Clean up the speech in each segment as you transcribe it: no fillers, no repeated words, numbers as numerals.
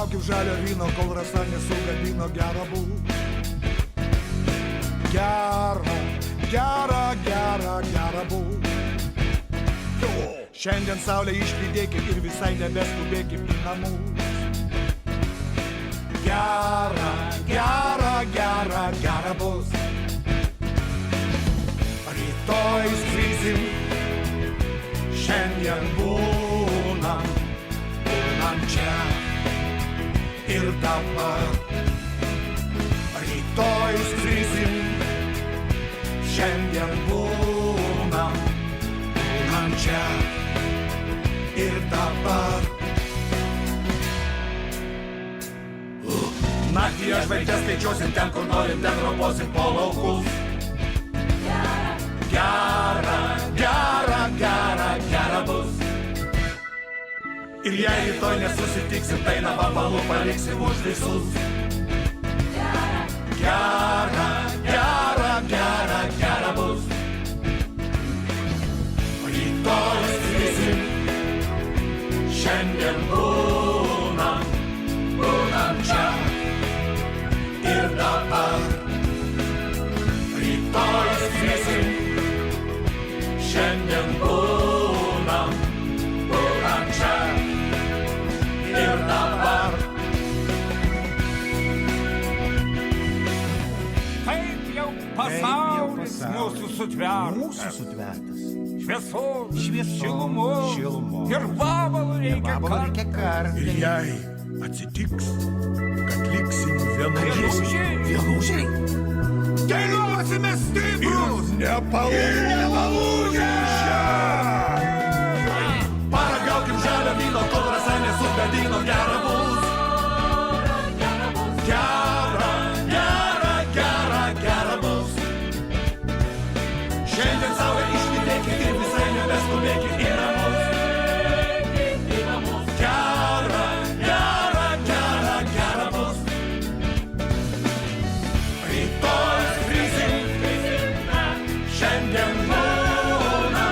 Paragaukim žalio vyno, kol rasa nesugadino, gera bus. Gera, gera, gera, gera bus. Šiandien saulę išlydėkim ir visai nebeskubėkim į namus. Gera, gera, gera, gera bus. Rytoj skrisim, šiandien būnam čia ir dabar. Rytoj skrisim, šiandien būnam čia ir dabar. Naktį aš žvaigždės skaičiuosim ten, kur norim, ten roposim po laukus. Gera, gera, gera, gera bus. Ir jei rytoj nesusitiksim, tai navabalų paliksim už visus. Gera, gera, gera, gera bus. Rytoj skrisim, šiandien būnam čia ir dabar. Rytoj skrisim, šiandien būnam čia ir dabar. Taip jau pasaulis mūsų sutvertas. Šviesos, šilumos ir vabalų reikia kartai. Ir jei atsitiks, kad liksim vienužiai, dėliosime stiprus ir nepalūžę. Paragaukim žalio vyno, kol rasa nesugadino, gera bus. Gera, gera, gera, gera bus. Šiandien saulę išlydėkim ir visai nebeskubėkim į namus. Gera, gera, gera, gera bus. Rytoj skrisim, šiandien būnam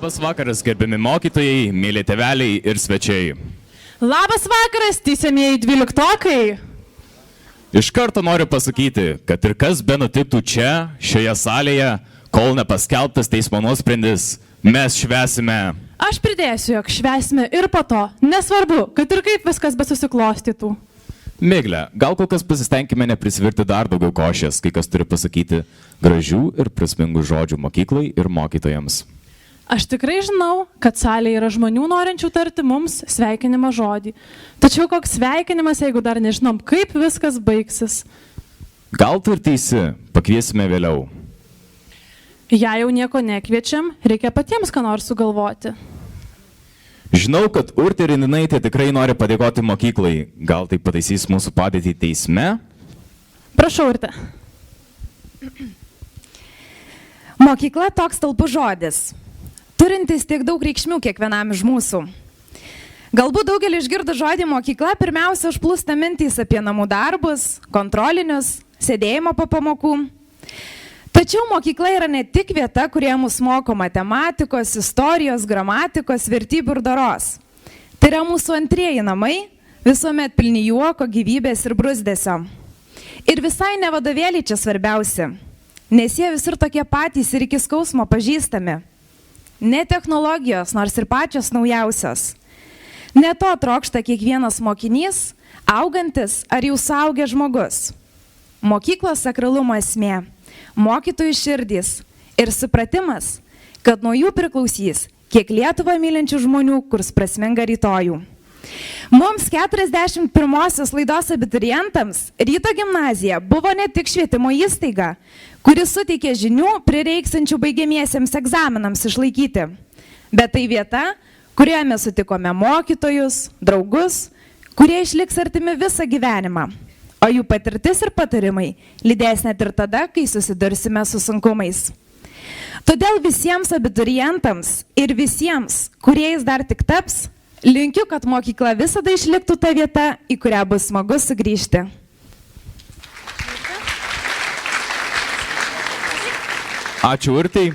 Labas vakaras, gerbiami mokytojai, mėly tėveliai ir svečiai. Labas vakaras, teisiamieji dvyliktokai. Iš karto noriu pasakyti, kad ir kas be nutiktų čia, šioje salėje, kol nepaskelbtas teismo nuosprendis, mes švęsime. Aš pridėsiu, jog švęsime ir po to. Nesvarbu, kad ir kaip viskas besusiklostytų. Migle, gal kol kas pasistengime neprisvirti dar daugiau košės, kai kas turi pasakyti gražių ir prasmingų žodžių mokyklai ir mokytojams. Aš tikrai žinau, kad salėje yra žmonių norinčių tarti mums sveikinimo žodį. Tačiau koks sveikinimas, jeigu dar nežinom, kaip viskas baigsis? Gal tu ir teisi, pakviesime vėliau. Jei jau nieko nekviečiam, reikia patiems ką nors sugalvoti. Žinau, kad Urtė Rininaitė tikrai nori padėkoti mokyklai. Gal tai pataisys mūsų padėtį teisme? Prašau, Urtė. Mokykla toks talpus žodis, turintis tiek daug reikšmių kiekvienam iš mūsų. Galbūt daugelį išgirdo žodį mokykla, pirmiausia užplūsta mintys apie namų darbus, kontrolinius, sėdėjimą po pamokų. Tačiau mokykla yra ne tik vieta, kurioje mus moko matematikos, istorijos, gramatikos, vertybių ir doros. Tai yra mūsų antrieji namai, visuomet pilni juoko, gyvybės ir bruzdesio. Ir visai ne vadovėliai čia svarbiausi, nes jie visur tokie patys ir iki skausmo pažįstami. Ne technologijos, nors ir pačios naujausios. Ne to trokšta kiekvienas mokinys, augantis ar jau suaugęs žmogus. Mokyklos sakralumo esmė, mokytojų širdys ir supratimas, kad nuo jų priklausys, kiek Lietuvą mylinčių žmonių kurs prasmingą rytojų. Mums 41-osios laidos abiturientams Ryto gimnazija buvo ne tik švietimo įstaiga, kuris suteikė žinių prireiksančių baigiamiesiems egzaminams išlaikyti, bet tai vieta, kurioje mes sutikome mokytojus, draugus, kurie išliks artimi visą gyvenimą, o jų patirtis ir patarimai lydės net ir tada, kai susidursime su sunkumais. Todėl visiems abiturientams ir visiems, kuriais dar tik taps, linkiu, kad mokykla visada išliktų ta vieta, į kurią bus smagu sugrįžti. Ačiū Urtei.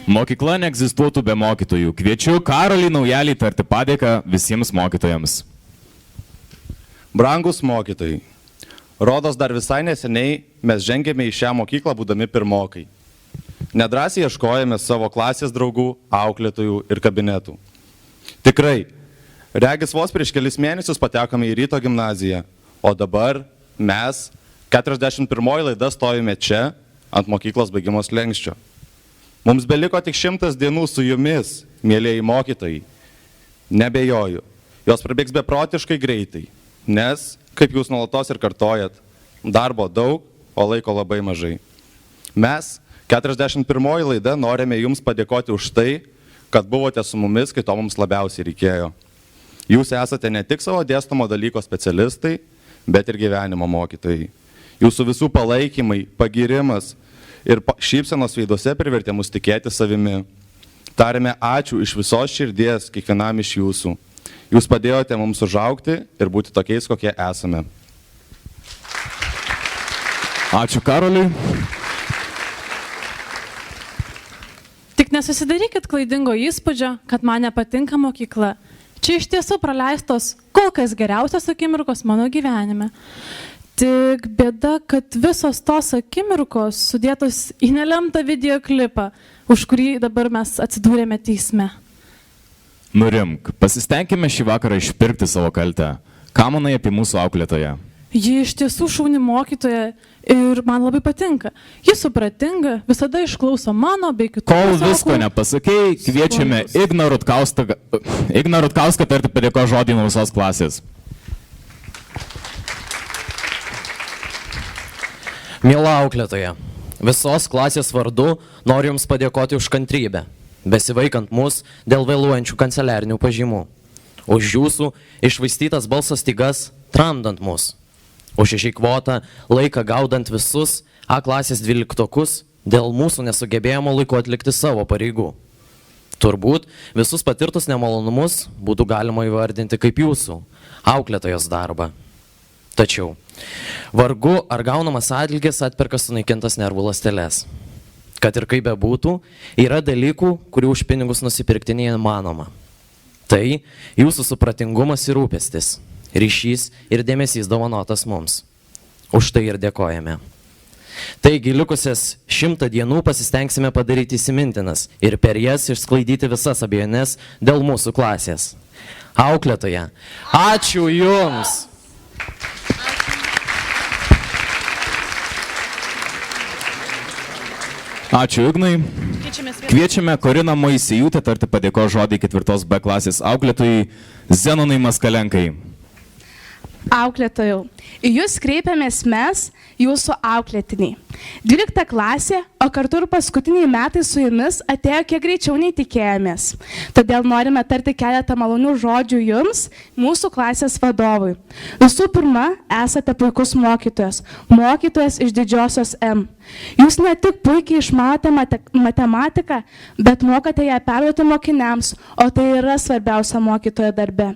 Mokykla neegzistuotų be mokytojų. Kviečiu Karolį Naujalį tarti padėką visiems mokytojams. Brangus mokytojai, rodos dar visai neseniai mes žengėme į šią mokyklą būdami pirmokai. Nedrąsiai ieškojame savo klasės draugų, auklėtojų ir kabinetų. Tikrai, regis vos prieš kelis mėnesius patekome į Ryto gimnaziją, o dabar mes, 41 laida, stovime čia ant mokyklos baigimo slenksčio. Mums beliko tik 100 dienų su jumis, mielieji mokytojai. Nebejoju, jos prabėgs beprotiškai greitai, nes, kaip jūs nuolatos ir kartojat, darbo daug, o laiko labai mažai. Mes, 41 laida, norime jums padėkoti už tai, kad buvote su mumis, kai to mums labiausiai reikėjo. Jūs esate ne tik savo dėstomo dalyko specialistai, bet ir gyvenimo mokytojai. Jūsų visų palaikymai, pagirimas ir šypsenos veiduose privertė mus tikėti savimi. Tarėme ačiū iš visos širdies kiekvienam iš jūsų. Jūs padėjote mums užaugti ir būti tokiais, kokie esame. Ačiū Karoliui. Tik nesusidarykit klaidingo įspūdžio, kad man nepatinka mokykla. Čia iš tiesų praleistos kol kas geriausios akimirkos mano gyvenime. Tik bėda, kad visos tos akimirkos sudėtos į nelemtą videoklipą, už kurį dabar mes atsidūrėme teisme. Nurimk, pasistengime šį vakarą išpirkti savo kaltę. Ką manai apie mūsų auklėtoją? Ji iš tiesų šauni mokytoja ir man labai patinka. Ji supratinga, visada išklauso mano bei kitų. Kol visko nepasakei, kviečiame Igną Rutkauską tarti padėkos žodį nuo visos klasės. Miela auklėtoja, visos klasės vardu noriu Jums padėkoti už kantrybę, besivaikant mus dėl vėluojančių kanceliarinių pažymų, už Jūsų iššvaistytas balso stygas tramdant mus, už išeikvotą laiką gaudant visus A klasės 12-okus dėl mūsų nesugebėjimo laiku atlikti savo pareigų. Turbūt visus patirtus nemalonumus būtų galima įvardinti kaip Jūsų auklėtojos darbą. Tačiau vargu ar gaunamas atlygis atperka sunaikintas nervų ląsteles. Kad ir kaip bebūtų, yra dalykų, kurių už pinigus nusipirkti neįmanoma. Tai Jūsų supratingumas ir rūpestis, ryšys ir dėmesys dovanotas mums. Už tai ir dėkojame. Taigi, likusias 100 dienų pasistengsime padaryti įsimintinas ir per jas išsklaidyti visas abejonės dėl mūsų klasės. Auklėtoja, ačiū Jums! Ačiū Ignai. Kviečiame Koriną Moisejūtę tarti padėkos žodį 4 B klasės auklėtojai Zenonai Maskalenkai. Auklėtojau, į Jūs kreipiamės mes, Jūsų auklėtiniai. 12 klasė, o kartu ir paskutiniai metai su Jumis atėjo kiek greičiau nei tikėjomės. Todėl norime tarti keletą malonių žodžių Jums, mūsų klasės vadovui. Visų pirma, esate puikus mokytojas, mokytojas iš didžiosios M. Jūs ne tik puikiai išmanote matematiką, bet mokate ją perduoti mokiniams, o tai yra svarbiausia mokytojo darbe.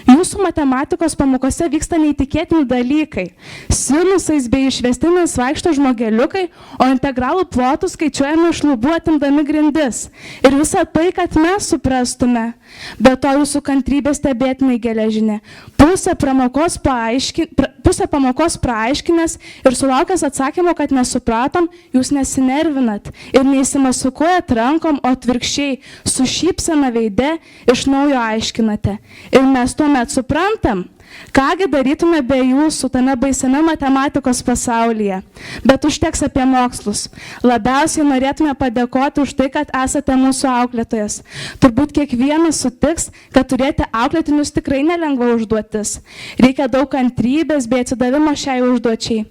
Jūsų matematikos pamokose vyksta neįtikėtini dalykai. Sinusais bei išvestinis vaikšto žmogeliukai, o integralų plotų skaičiuojame iš lubų atimdami grindis. Ir visą tai, kad mes suprastume. Be to Jūsų kantrybė stebėtinai geležinė. Pusę pamokos praaiškinęs ir sulaukęs atsakymo, kad nesupratom, Jūs nesinervinat ir neįsimasukuojat rankom, o atvirkščiai su šypsena veide iš naujo aiškinate. Ir mes tuomet suprantam, kągi darytume be Jūsų tame baisiame matematikos pasaulyje. Bet užteks apie mokslus. Labiausiai norėtume padėkoti už tai, kad esate mūsų auklėtojas. Turbūt kiekvienas sutiks, kad turėti auklėtinius tikrai nelengva užduotis. Reikia daug kantrybės bei atsidavimo šiai užduočiai.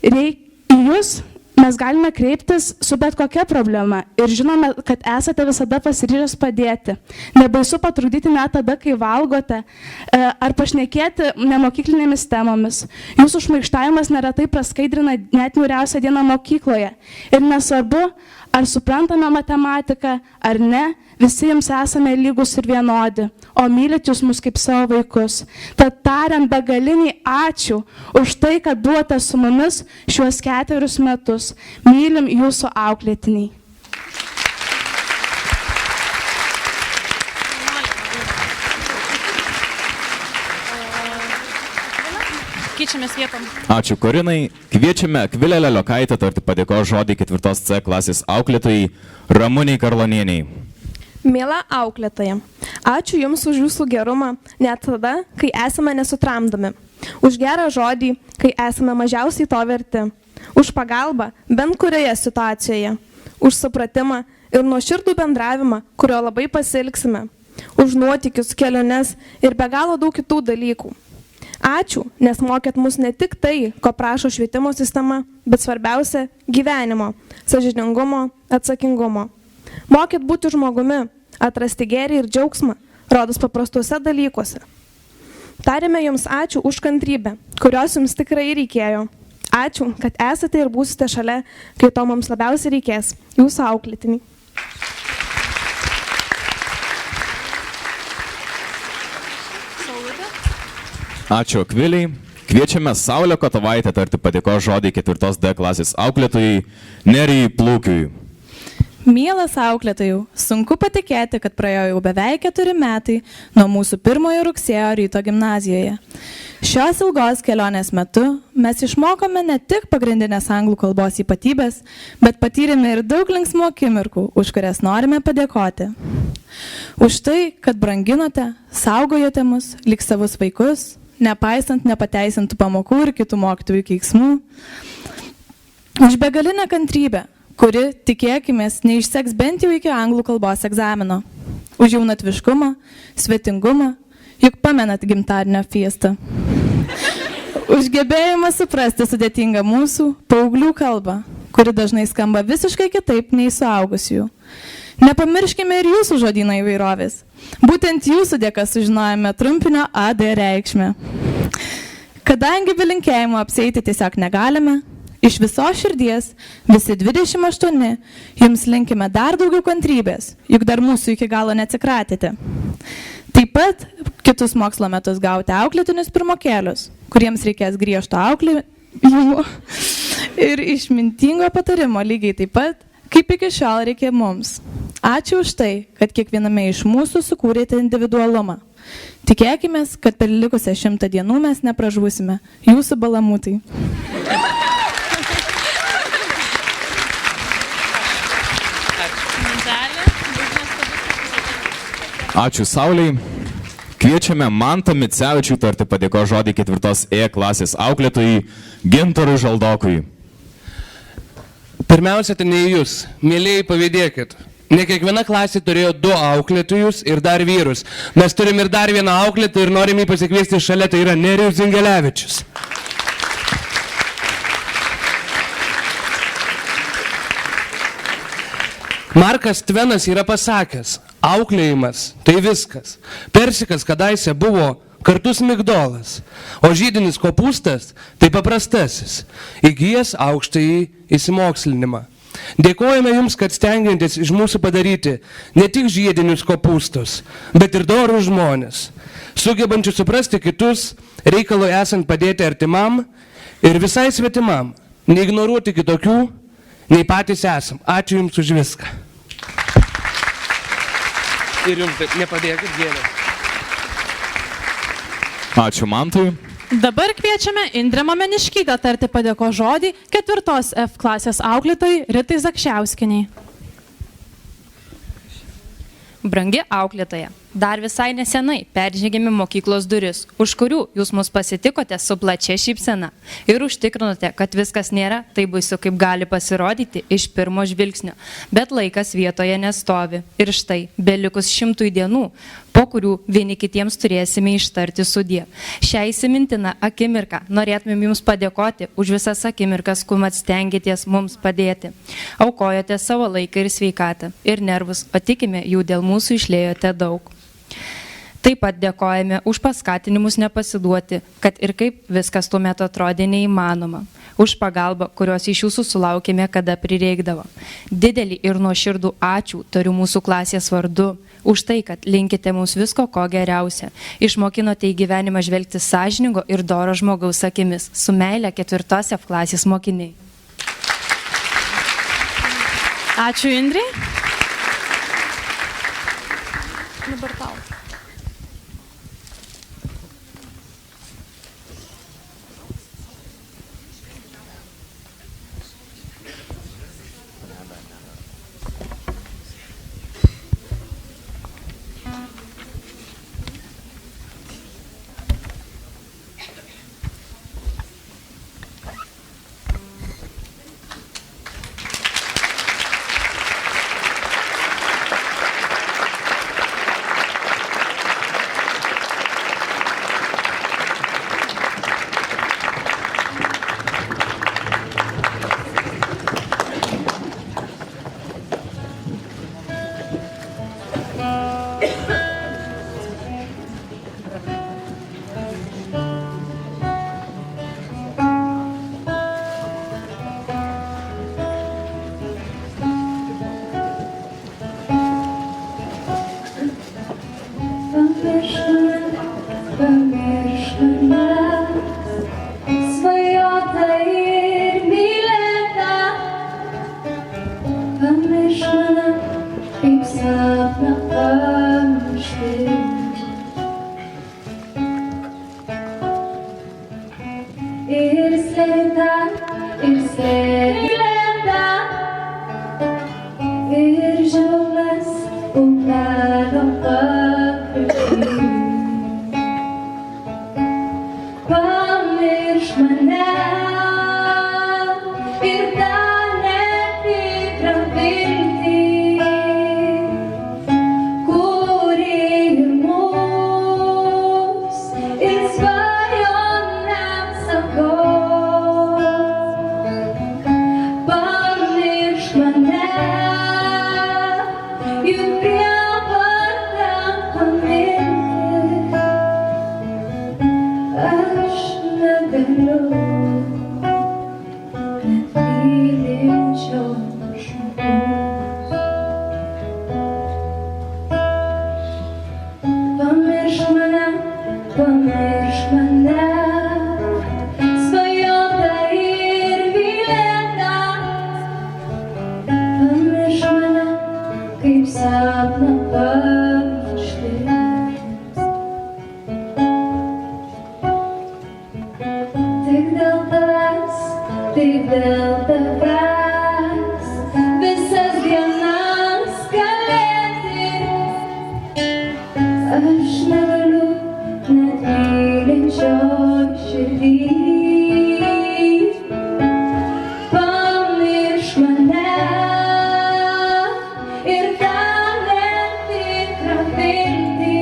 Į Jūs mes galime kreiptis su bet kokia problema ir žinome, kad esate visada pasiryžęs padėti. Nebaisu patrukdyti net tada, kai valgote, ar pašnekėti nemokyklinėmis temomis. Jūsų šmaikštavimas neretai praskaidrina net niūriausią dieną mokykloje. Ir nesvarbu, ar suprantame matematiką, ar ne, visi Jums esame lygus ir vienodi, o mylit Jūs mus kaip savo vaikus. Tad tariant begalinį ačiū už tai, kad buvote su mumis šiuos 4 metus. Mylim Jūsų auklėtiniai. Keičiamės vietom. Ačiū Korinai. Kviečiame Akvilę Leliokaitę tarti padėkos žodį 4 C klasės auklėtojai Ramūnei Karlonieniai. Miela auklėtoja, ačiū Jums už Jūsų gerumą, net tada, kai esame nesutramdomi. Už gerą žodį, kai esame mažiausiai to verti. Už pagalbą bent kurioje situacijoje. Už supratimą ir nuoširdų bendravimą, kurio labai pasiilgsime. Už nuotykius, keliones ir be galo daug kitų dalykų. Ačiū, nes mokėt mus ne tik tai, ko prašo švietimo sistema, bet svarbiausia – gyvenimo, sąžiningumo, atsakingumo. Mokėt būti žmogumi, atrasti gėrį ir džiaugsmą, rodos paprastuose dalykuose. Tarėme Jums ačiū už kantrybę, kurios Jums tikrai reikėjo. Ačiū, kad esate ir būsite šalia, kai to mums labiausiai reikės, Jūsų auklėtiniai. Ačiū Akviliai. Kviečiame Saulę Kotovaitę tarti padėkos žodį 4 D klasės auklėtojai Nerijai Plūkiui. Mielas auklėtojau, sunku patikėti, kad praėjo jau beveik 4 metai nuo mūsų 1 rugsėjo ryto gimnazijoje. Šios ilgos kelionės metu mes išmokome ne tik pagrindinės anglų kalbos ypatybės, bet patyrėme ir daug linksmų akimirkų, už kurias norime padėkoti. Už tai, kad branginote, saugojote mus lyg savus vaikus, nepaisant nepateisintų pamokų ir kitų mokytojų keiksmų. Už begalinę kantrybę, kuri, tikėkimės, neišseks bent jau iki anglų kalbos egzamino. Už jaunatviškumą, svetingumą, juk pamenat gimtadienio fiestą. Už gebėjimą suprasti sudėtingą mūsų paauglių kalbą, kuri dažnai skamba visiškai kitaip nei suaugusiųjų. Nepamirškime ir jūsų žodyno įvairovės. Būtent jūsų dėka sužinojame trumpinio AD reikšmę. Kadangi be linkėjimo apsieiti tiesiog negalime, iš visos širdies, visi 28, jums linkime dar daugiau kantrybės, juk dar mūsų iki galo neatsikratėte. Taip pat kitus mokslo metus gauti auklėtinius pirmokėlius, kuriems reikės griežto auklėjimo ir išmintingo patarimo lygiai taip pat, kaip iki šiol reikia mums. Ačiū už tai, kad kiekviename iš mūsų sukūrėte individualumą. Tikėkime, kad per likusią 100 dienų mes nepražūsime. Jūsų balamutai. Ačiū Sauliai. Kviečiame Mantą Micevičių tarti padėkos žodį 4 E klasės auklėtojui Gintarui Žaldokui. Pirmiausia, tai ne jūs, mėlyjei, pavydėkit. Ne kiekviena klasė turėjo 2 auklėtojus ir dar vyrus. Mes turim ir dar vieną auklėtoją ir norim jį pasikviesti šalia, tai yra Nerijus Zingelevičius. Markas Tvenas yra pasakęs, auklėjimas tai viskas. Persikas kadaise buvo kartus migdolas, o žydinis kopūstas tai paprastasis, įgijęs aukštąjį įsimokslinimą. Dėkojame Jums, kad stengiantis iš mūsų padaryti ne tik žiedinius kopūstus, bet ir dorus žmonės, sugebančius suprasti kitus, reikalui esant padėti artimam ir visai svetimam, neignoruoti kitokių, nei patys esam. Ačiū Jums už viską. Ir Jums nepadėkit gėlę. Ačiū Mantui. Dabar kviečiame Indrę Momeniškytę tarti padėkos žodį 4 F klasės auklėtojai Ritai Zakšiauskiniai. Brangi auklėtoja, dar visai nesenai peržengėme mokyklos duris, už kurių jūs mus pasitikote su plačia šypsena ir užtikrinote, kad viskas nėra taip baisu, kaip gali pasirodyti iš pirmo žvilgsnio, bet laikas vietoje nestovi. Ir štai, belikus 100 dienų, po kurių vieni kitiems turėsime ištarti sudie. Šią įsimintiną akimirką norėtumėm jums padėkoti už visas akimirkas, kuomet stengiatės mums padėti. Aukojote savo laiką ir sveikatą ir nervus, o tikime, jų dėl mūsų išlėjote daug. Taip pat dėkojame už paskatinimus nepasiduoti, kad ir kaip viskas tuo metu atrodė neįmanoma. Už pagalbą, kurios iš jūsų sulaukėme, kada prireikdavo. Didelį ir nuoširdų ačiū tariu mūsų klasės vardu. Už tai, kad linkite mums visko, ko geriausia. Išmokinote į gyvenimą žvelgti sąžiningo ir doro žmogaus akimis. Su meile 4 F klasės mokiniai. Ačiū Indrei. Dabar tau. kaip sapną pamiršti. Ir slėta, ir slėta, ir žiolas upelio pakrašty. Pamiršk mane ir tą netikrą viltį, kuri ir mus, ir svajonėms sakau. Pamiršk mane, juk prievarta pamirti. Aš negaliu net mylinčio žmogaus. Pamiršk mane, svajota ir mylėta. Pamiršk mane, kaip sapną pamiršti. Tik dėl tavęs, visas dienas kalėti. Aš negaliu net mylinčio širdį. Pamiršk mane ir tą netikrą viltį,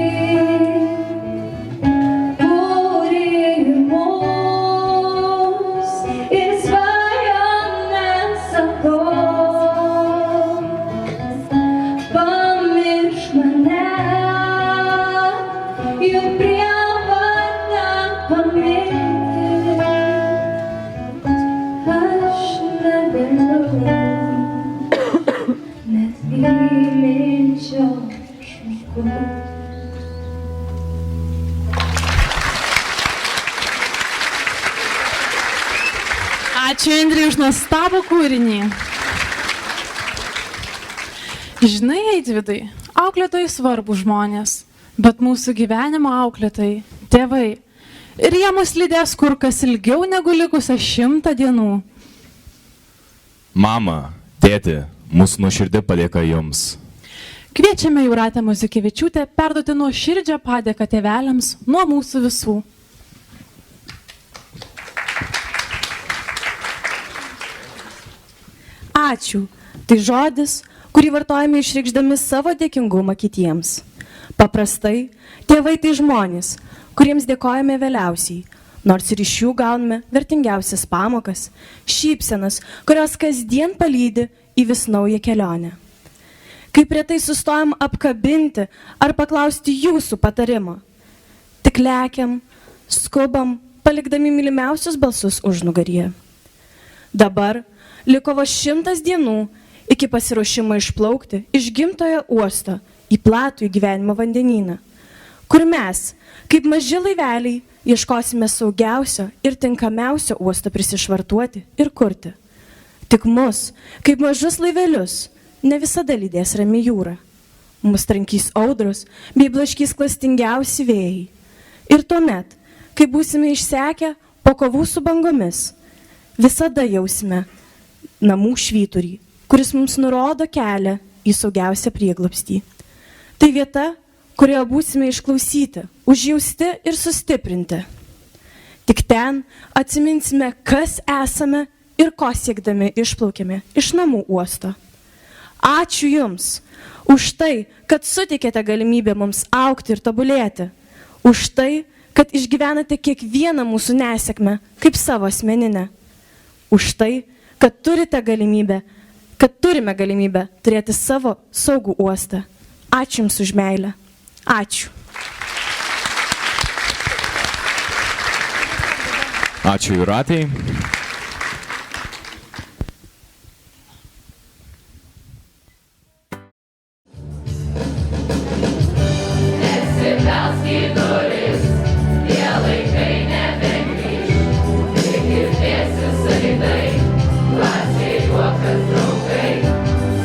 kuri ir mus, ir svajonėms sakau. Pamiršk mane, juk prievarta pamirti. Aš negaliu net mylinčio žmogaus. Ačiū Indrei už nuostabų kūrinį. Žinai, Eitvidai, auklėtojai svarbų žmonės, bet mūsų gyvenimo auklėtojai - tėvai. Ir jie mus lydės kur kas ilgiau negu likusią 100 dienų. Mama, tėti, mūsų nuoširdį padėka jums. Kviečiame Jūratę Muzikevičiūtę perduoti nuoširdžią padėką tėveliams nuo mūsų visų. Ačiū. Tai žodis, kurį vartojame išreikšdami savo dėkingumą kitiems. Paprastai, tėvai tai žmonės, kuriems dėkojame vėliausiai, nors ir iš jų gauname vertingiausias pamokas, šypsenas, kurios kasdien palydi į vis naują kelionę. Kaip retai sustojam apkabinti ar paklausti jūsų patarimo. Tik lekiam, skubam, palikdami mylimiausius balsus užnugaryje. Dabar liko vos 100 dienų iki pasiruošimo išplaukti iš gimtojo uosto į platų gyvenimo vandenyną, kur mes, kaip maži laiveliai, ieškosime saugiausio ir tinkamiausio uosto prisišvartuoti ir kurti. Tik mus, kaip mažus laivelius, ne visada lydės rami jūra. Mus trankys audros bei blaškys klastingiausi vėjai. Ir tuomet, kai būsime išsekę po kovų su bangomis, visada jausime namų švyturį, kuris mums nurodo kelią į saugiausią prieglobstį. Tai vieta, kurioje būsime išklausyti, užjausti ir sustiprinti. Tik ten atsiminsime, kas esame ir ko siekdami išplaukėme iš namų uosto. Ačiū Jums už tai, kad suteikėte galimybę mums augti ir tobulėti. Už tai, kad išgyvenate kiekvieną mūsų nesėkmę kaip savo asmeninę. Už tai, kad turime galimybę turėti savo saugų uostą. Ačiū Jums už meilę. Ačiū. Ačiū Jūratei.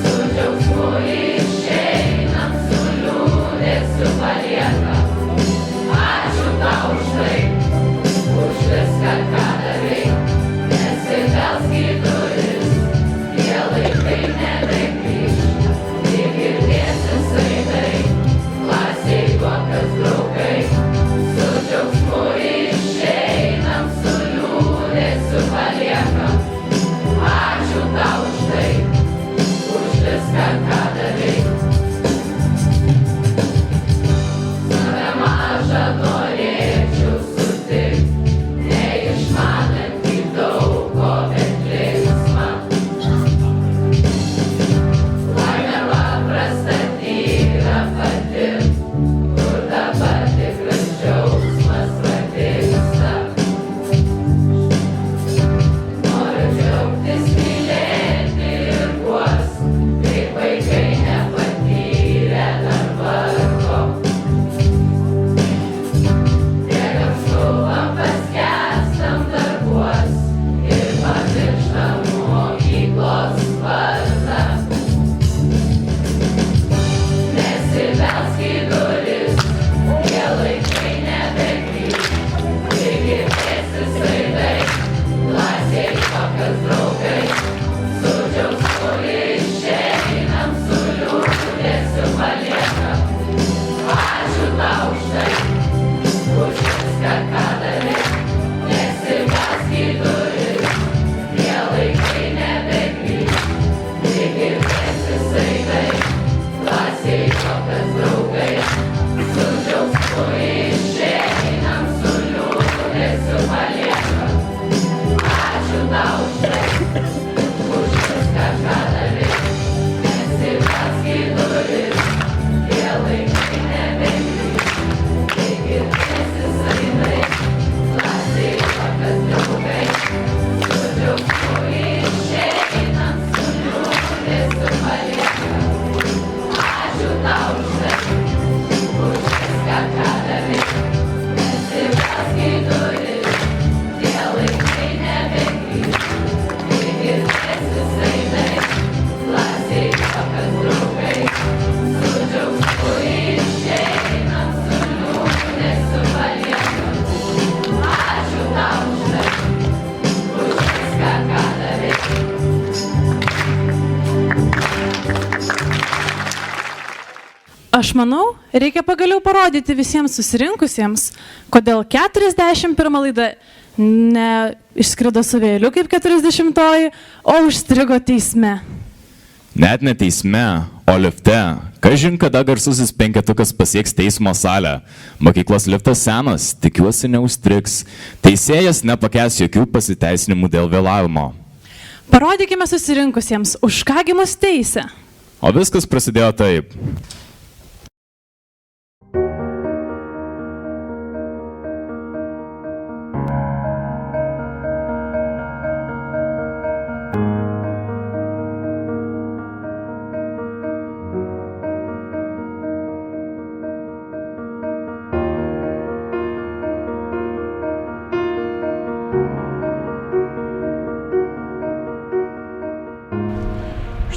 Su džiaugsmu išėjai. Aš manau, reikia pagaliau parodyti visiems susirinkusiems, kodėl 41 laida neišskrido su vėliu kaip 40-oji, o užstrigo teisme. Net ne teisme, o lifte. Kažin kada garsusis penketukas pasieks teismo salę. Mokyklos liftas senas, tikiuosi neužstrigs. Teisėjas nepakęs jokių pasiteisinimų dėl vėlavimo. Parodykime susirinkusiems, už kągi mus teisė. O viskas prasidėjo taip.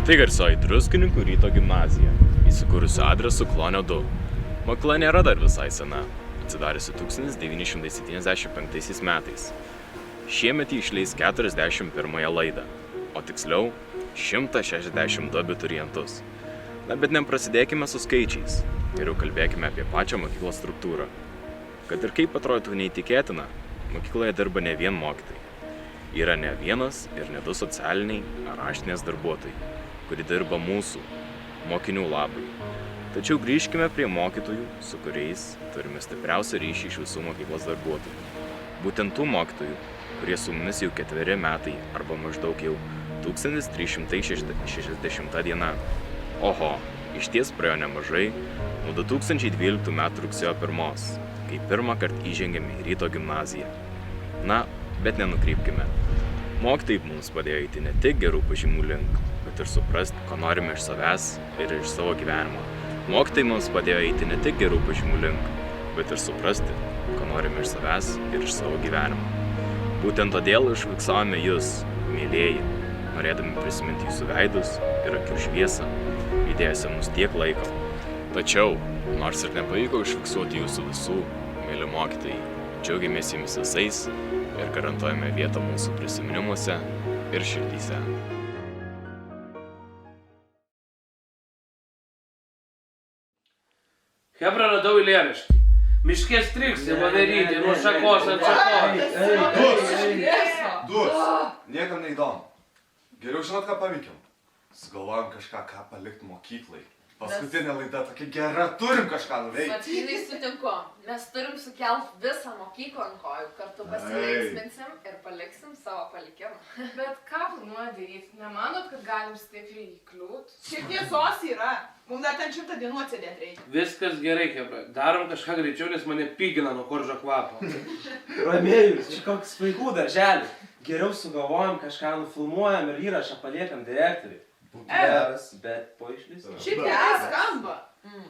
Tai garsioji Druskininkų Ryto gimnazija, įsikūrusi adresu Klonio 2. Mokykla nėra dar visai sena, atsidariusi 1975 metais. Šiemet jį išleis 41 laidą, o tiksliau 162 abiturientus. Na, bet neprasidėkime su skaičiais, geriau kalbėkime apie pačią mokyklos struktūrą. Kad ir kaip atrodytų neįtikėtina, mokykloje dirba ne vien mokytojai. Yra ne vienas ir ne du socialiniai ar raštinės darbuotojai, kuri dirba mūsų, mokinių labai. Tačiau grįžkime prie mokytojų, su kuriais turime stipriausią ryšį iš visų mokyklos darbuotojų. Būtent tų mokytojų, kurie su mumis jau 4 metai arba maždaug jau 1360 diena. Oho, išties praėjo nemažai nuo 2012 metų rugsėjo 1, kai pirmą kartą įžengėme į Ryto gimnaziją. Na, bet nenukrypkime. Mokytojai mums padėjo eiti ne tik gerų pažymų link, bet ir suprasti, ko norime iš savęs ir iš savo gyvenimo. Mokytojai mums padėjo eiti ne tik gerų pažymų link, bet ir suprasti, ko norime iš savęs ir iš savo gyvenimo. Būtent todėl užfiksavome jūs, mylėjai, norėdami prisiminti jūsų veidus ir akių šviesą, įdėjusią mus tiek laiko. Tačiau, nors ir nepavyko užfiksuoti jūsų visų, mėly mokytojai, džiaugiamės jumis visais ir garantuojame vietą mūsų prisiminimuose ir širdyse. Hebra, radau eilėraštį. Miškės triksai vadaryti nuo šakos ant šakos. Dus, niekam neįdomu. Geriau žinot, ką pavykiam. Sugalvojom kažką, ką palikti mokyklai. Paskutinė laida tokia gera, turim kažką nuveikti. Atvinai sutinku, mes turim sukelt visą mokyklą ant kojų, kartu pasilinksminsim ir paliksim savo palikimą. Bet ką planuoja daryti? Nemanot, kad galim stipriai įkliūt? Šiek tiesos yra. Mums dar ten 100 dienų atsidėti reikia. Viskas gerai, Hebra. Darom kažką greičiau, nes mane pykina nuo koržo kvapo. Ramėjus, čia koks vaikų darželis. Geriau sugalvojam kažką, nufilmuojam ir įrašą paliekam direktoriui. Geras, bet po išlysų. Šiaip gerai skamba.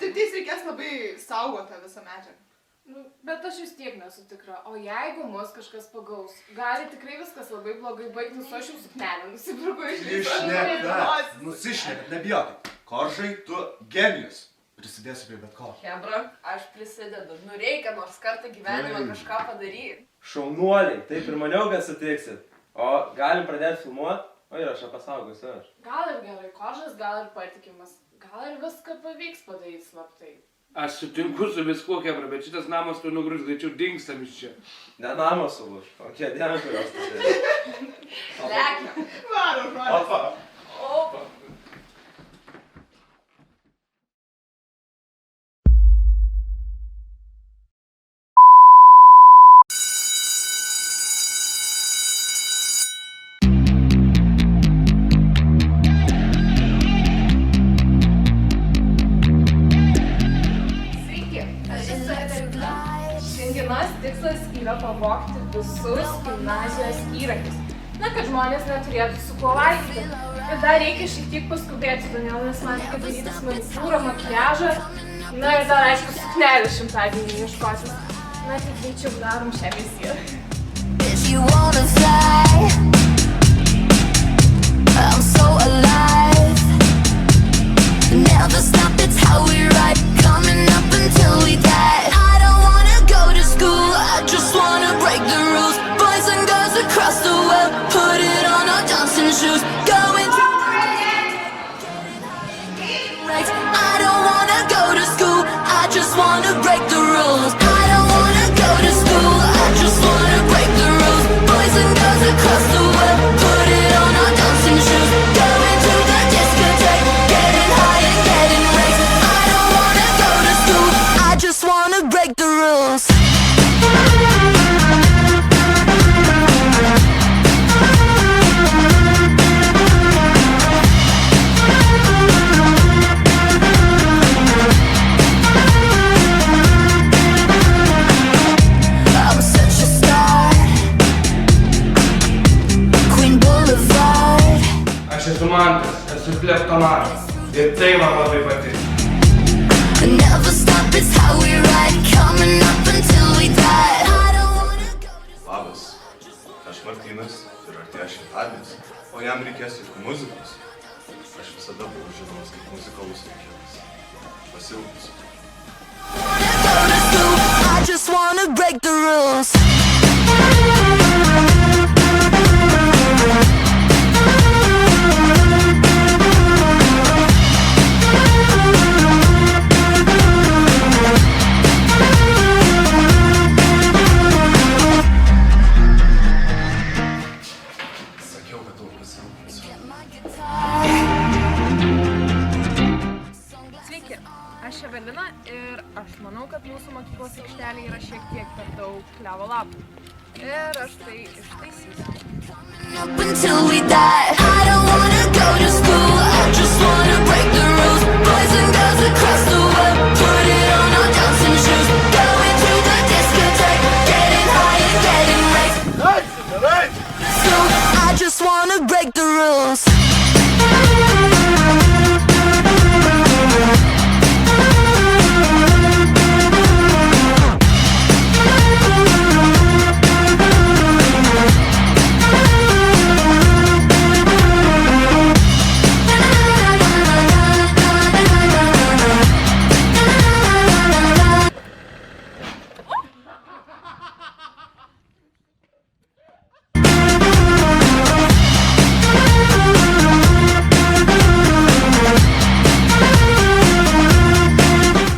Tik tais reikės labai saugoti tą visą medžiagą. Bet aš vis tiek nesu tikra. O jeigu mus kažkas pagaus, gali tikrai viskas labai blogai baigtis, o aš jau suknelę nusipirkau iš Nusišnekit, nebijokit. Koržai, tu genijus. Prisidėsiu prie bet ko. Hebra, aš prisidedu. Nu reikia nors kartą gyvenimą kažką padaryti. Šaunuoliai, taip ir maniau, kad sutiksit. O galim pradėti filmuoti? O įrašą pasaugosiu aš. Gal ir gerai kožas, gal ir patikimas. Gal ir viską pavyks padaryti slaptai. Aš sutinku su viskuo, Hebra, bet šitas namas tu nugrūs greičiau dingstam iš čia. Ne namas sulūž, o kėdėm kurios tu sėdė. Lekia. Varom, varom. Opa. Tikslas yra pavogti visus gimnazijos įrankius. Na, kad žmonės neturėtų su kuo valgyti. Ir dar reikia šiek tiek paskubėti, todėl nes man reikia daryti manikūrą, makiažą. Na ir dar aišku, suknelės 100-dienį ieškosis. Na, tik greičiau darom šią misiją. Never stop, it's how we ride, coming up until we die. I don't wanna go to school, I just wanna break the rules. Boys and girls across the world, put it on our dancing shoes. Going to I don't wanna go to school. ir kleptomanas. Ir tai man labai patiko. Never stop, it's how we ride, coming up until we die. I don't wanna go to Labas, aš Martynas ir artėja šimtadienis, o jam reikės ir muzikos. Aš visada buvau žinomas kaip muzikalus veikėjas. Pasilgsiu. I just wanna break the rules. Sakiau, kad tau pasirūpinsiu. Sveiki, aš Evelina ir aš manau, kad mūsų mokyklos aikštelė yra šiek tiek per daug klevo lapų. Ir aš tai ištaisysiu. Up until we die. I don't wanna go to school, I just wanna break the rules. Boys and girls across the world, put it on our dancing shoes. Going to the discotheque, getting high and getting raked. So I just wanna break the rules.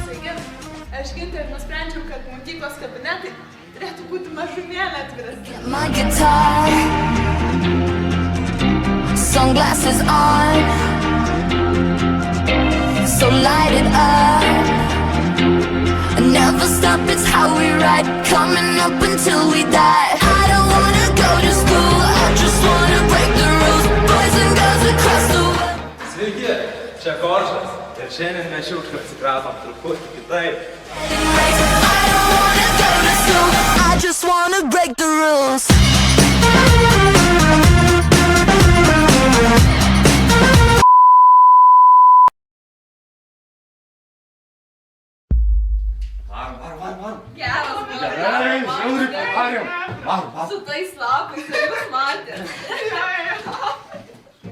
Sveiki, aš Gintė ir nusprendžiau, kad mokyklos kabinetai turėtų būti mažumėlė atviras. My guitar, sunglasses on, so light it up. Never stop, it's how we ride, coming up until we die. I don't wanna go to school, I just wanna break the rules. Boys and girls across the world. Sveiki, čia Koržas. Ir šiandien mes šiukšlių atsikratom truputį kitaip. I just wanna break the rules. Varom. Geras buvo. Gerai, žiauriai padarėm. Varom. Su tais lapais, tai jūs matėt.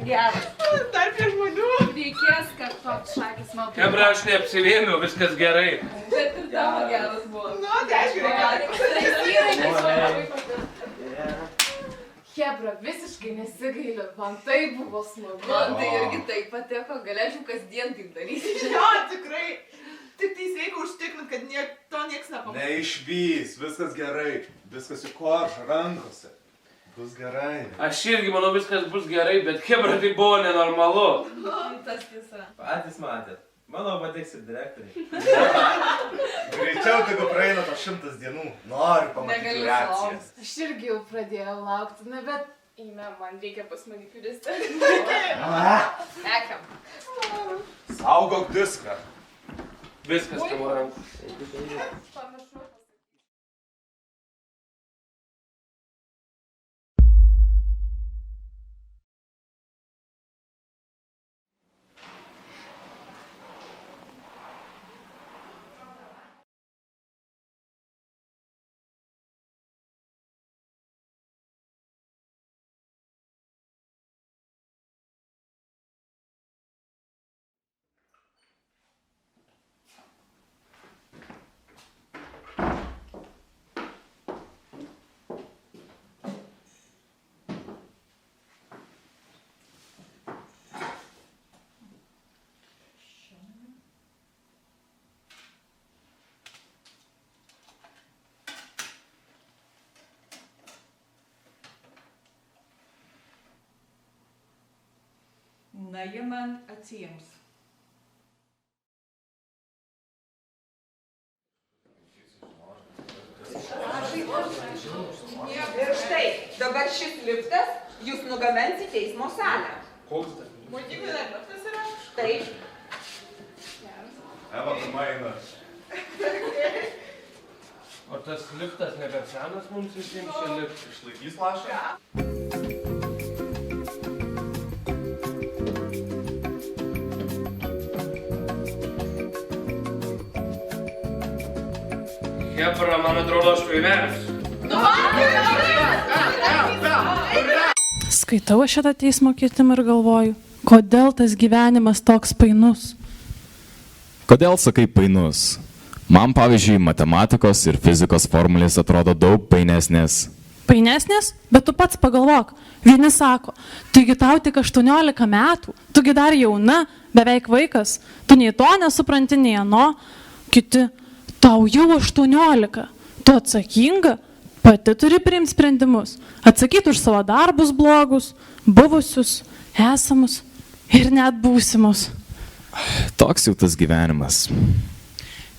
Geras. Dar prie žmonių. Reikės, kad toks šakis man Hebra, aš neapsivėmiau, viskas gerai. Bet ir tavo geras buvo. Nu, tai aišku, Hebra, visiškai nesigailiu, man tai buvo smagu. Man tai irgi taip patiko, galėčiau kasdien taip daryti. Jo, tikrai. Tik tai reikia užtikrinti, kad to nieks nepamatys. Neišvys, viskas gerai. Viskas į Koržą rankose. Bus gerai. Aš irgi manau, viskas bus gerai, bet Hebra tai buvo nenormalu. Tas tiesa. Patys matėt. Manau, patiks ir direktoriai. Greičiau, tegu praeina to 100 dienų. Noriu pamatyti Negaliu reakcijas. Aš irgi jau pradėjau laukti, na bet Ime, man reikia pas manikiuristą. Ekiam. Saugok diską. Viskas tavo rankų. Pamiršau. Na, jie man atsiims. Ir štai, dabar šis liftas jūs nugabens į teismo salę. Koks tas? Mokykloje liftas yra? Taip. Eva, pirma eina. O tas liftas ne per senas mums visiems čia lift? Išlaikys lašą? Hebra, man atrodo, aš priversiu. Skaitau šitą teismo kvietimą ir galvoju, kodėl tas gyvenimas toks painus. Kodėl sakai painus? Man, pavyzdžiui, matematikos ir fizikos formulės atrodo daug painesnės. Painesnės? Bet tu pats pagalvok. Vieni sako, taigi tau tik 18 metų, tugi dar jauna, beveik vaikas, tu nei to nesupranti, nei ano. Kiti, tau jau 18, tu atsakinga, pati turi priimti sprendimus, atsakyti už savo darbus blogus, buvusius, esamus ir net būsimus. Toks jau tas gyvenimas.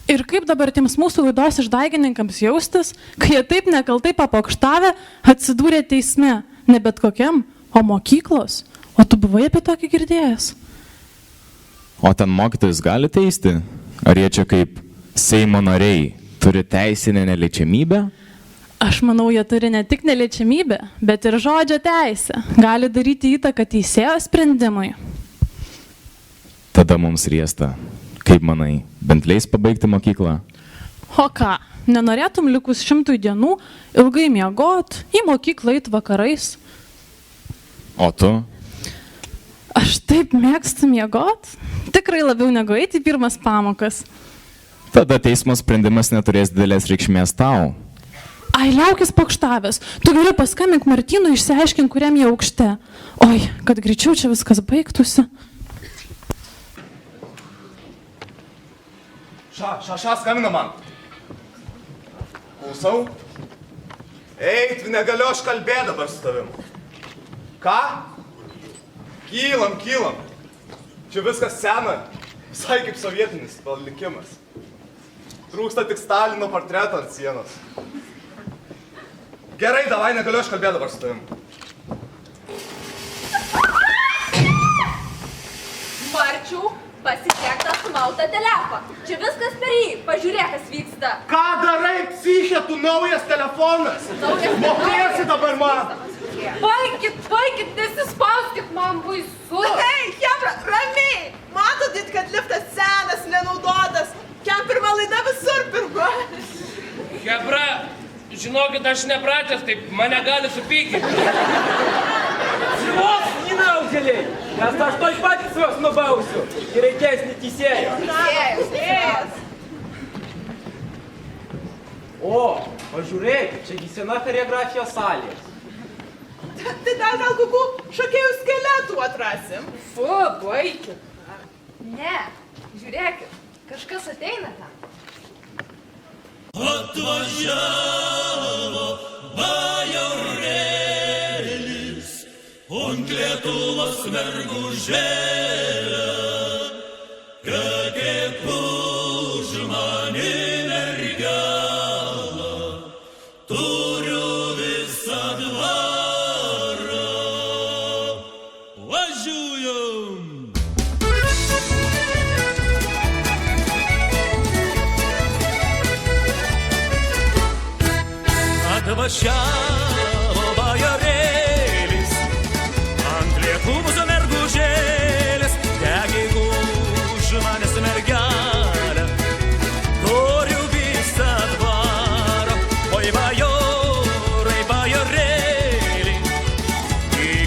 Ir kaip dabar tiems mūsų laidos išdaigininkams jaustis, kai jie taip nekaltai papokštavę atsidūrė teisme, ne bet kokiam, o mokyklos. O tu buvai apie tokį girdėjęs? O ten mokytojus gali teisti? Ar jie čia kaip Seimo nariai turi teisinę neliečiamybę? Aš manau, jie turi ne tik neliečiamybę, bet ir žodžio teisę. Gali daryti įtaką teisėjo sprendimui. Tada mums riesta. Kaip manai, bent leis pabaigti mokyklą? O ką, nenorėtum likus 100 dienų ilgai miegot, į mokyklą eit vakarais? O tu? Aš taip mėgstu miegot, tikrai labiau negu eiti į pirmas pamokas. Tada teismo sprendimas neturės didelės reikšmės tau. Ai, liaukis pokštavęs, tu geriau paskambink Martynui, išsiaiškink, kuriam jie aukšte. Oi, kad greičiau čia viskas baigtųsi. Skambina man. Klausau? Eit, negaliu aš kalbėti dabar su tavim. Ką? Kylam. Čia viskas sena, visai kaip sovietinis palikimas. Trūksta tik Stalino portreto ant sienos. Gerai, davai, negaliu aš kalbėti dabar su tavim. Marčiau, pasikiek tą sumautą telefą. Čia viskas per jį, pažiūrėk, kas vyksta. Ką darai, psichė, tu naujas telefonas? Mokėsi dabar man. Baikit, nesispauskit, man baisu. Hei, Hebra, ramiai. Matot, kad liftas senas, nenaudotas. Kiam pirma laida visur pirma. Hebra, žinokit, aš nepratęs, taip mane gali supykinti. Žinok, nenaudėliai, nes aš toj patys juos nubausiu. Ir reikės neteisėjo. Teisėjas. O, pažiūrėkit, čiagi sena choreografijos salė. Tai dar gal kokių šokėjų skeletų atrasim. Fu, baikit. Ne, žiūrėkit, kažkas ateina ten. Atvažiavo bajorėlis, ant Lietuvos mergužėlė, kaip už mane mergelą, turiu visą dvarą. Važiuojam! Atvažiavo bajorėlis, ant Lietuvos mergužėlės, jeigu už manęs mergelę, turiu visą dvarą. Oi bajorai, bajorėli,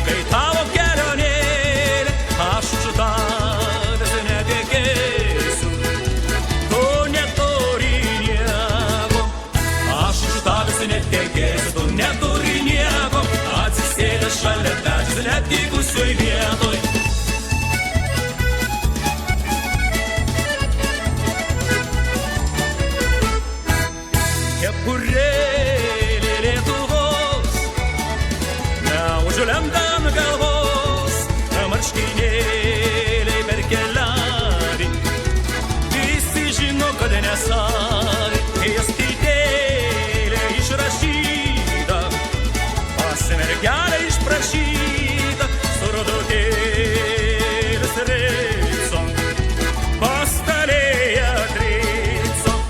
kai tavo kelionėlė, aš už tavęs netekėsiu, tu neturi nieko, aš už tavęs netekėsiu, tu neturi nieko, atsisėdęs šalia pečius netikusioj vietoj. Kepurėlė Lietuvos, neužlenda ant galvos, marškinėliai per keliavį, visi žino, kad nesavi, jos skaitėlė išrašyta, pas mergelę išprašyta, surdutėlis Ricon, pastalėje Tricon.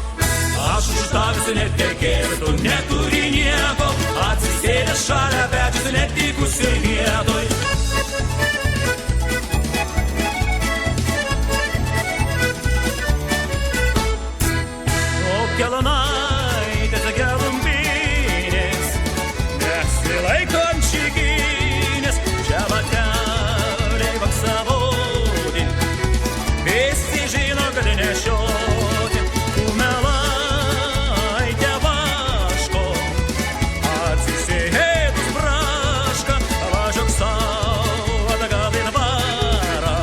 Aš už tavęs netekėsiu, tu neturi nieko, atsisėdęs šalia pečius netikusioj vietoj. O kelonai nešioti, kumelaitė vaško. Atsisėdus brašką, važiuok savo atgal į dvarą.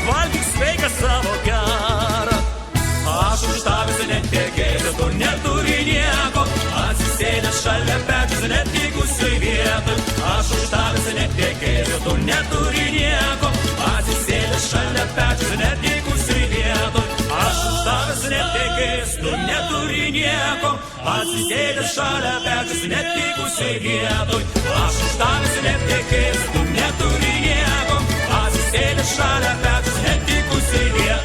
Valgyk sveiką savo gerą. Aš už tavęs netekėsiu, tu neturi nieko. Atsisėdęs šalia pečius netikusioj vietoj. Aš už tavęs netekėsiu, tu neturi nieko. Atsisėdęs šalia pečius netikusioj vietoj. Aš už tavęs netekėsiu, tu neturi nieko. Atsisėdęs šalia pečius netikusioj vietoj. Aš už tavęs netekėsiu, tu neturi nieko. Atsisėdęs šalia pečius netikusioj vietoj.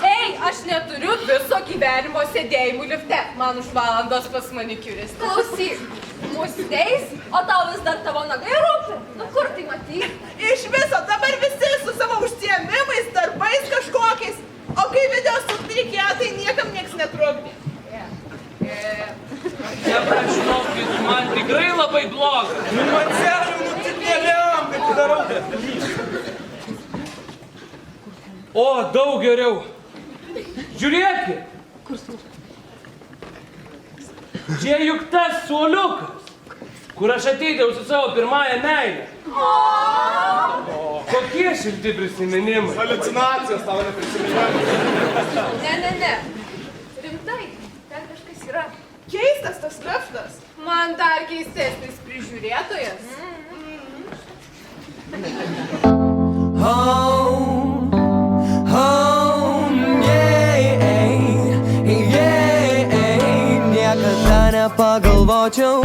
Ei, aš neturiu viso gyvenimo sėdėjimų lifte. Man už valandos pas manikiuris. Klausyk, mus teis, o tau vis dar tavo nagai rūpi. Nu kur tai matyk? Iš viso dabar visi su savo užsiėmimais, darbais kažkokiais. O kai video sutrikė, tai niekam nieks netrukdė. Nepražinokit, man tikrai labai bloga. Nu, Marceliu, nu tik nevėjom, kaip tu darau. O, daug geriau. Žiūrėkit. Čia juk tas suoliukas, kur aš ateidėjau su savo pirmąją meilę. Kokie šilti prisiminimai? Haliucinacijos tavo neprisiminimai. Ne. Rimtai, ten kažkas yra. Keistas tas liftas. Man dar keistesnis prižiūrėtojas. Niekada nepagalvočiau,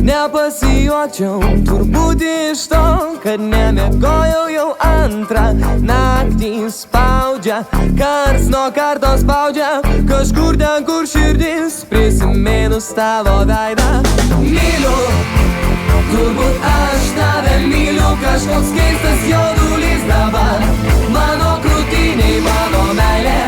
nepasijuokčiau, turbūt iš to, kad nemiegojau jau antrą naktį. Spaudžia, karts nuo karto spaudžia, kažkur ten, kur širdis prisiminus tavo veidą. Myliu, turbūt aš tave myliu, kažkoks keistas jaudulys dabar mano krūtiniai, mano meilė.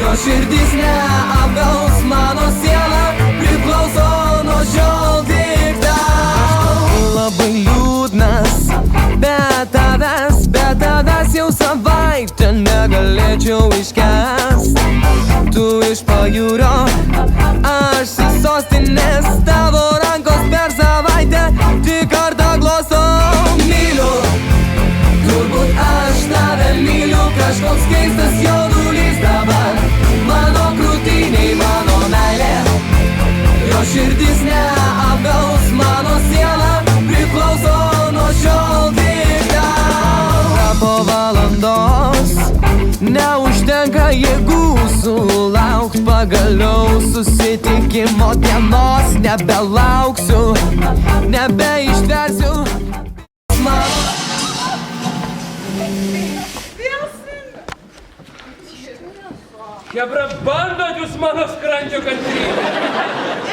Jo širdis neapgaus, mano siela priklauso nuo šiol tik tau. Labai liūdnas, be tavęs jau savaitę negalėčiau iškęst. Tu iš pajūrio, aš iš sostinės, tavo rankos per savaitę tik kartą glosau. Myliu, turbūt aš tave myliu, kažkoks keistas jaudulys dabar mano krūtiniai, mano meilė. Jo širdis neapgaus, mano siela priklauso nuo šiol tik tau. Po valandos neužtenka jėgų sulaukt, pagaliau susitikimo dienos nebelauksiu, nebeištversiu. Hebra, bandot jūs mano skrandžio kantrybę.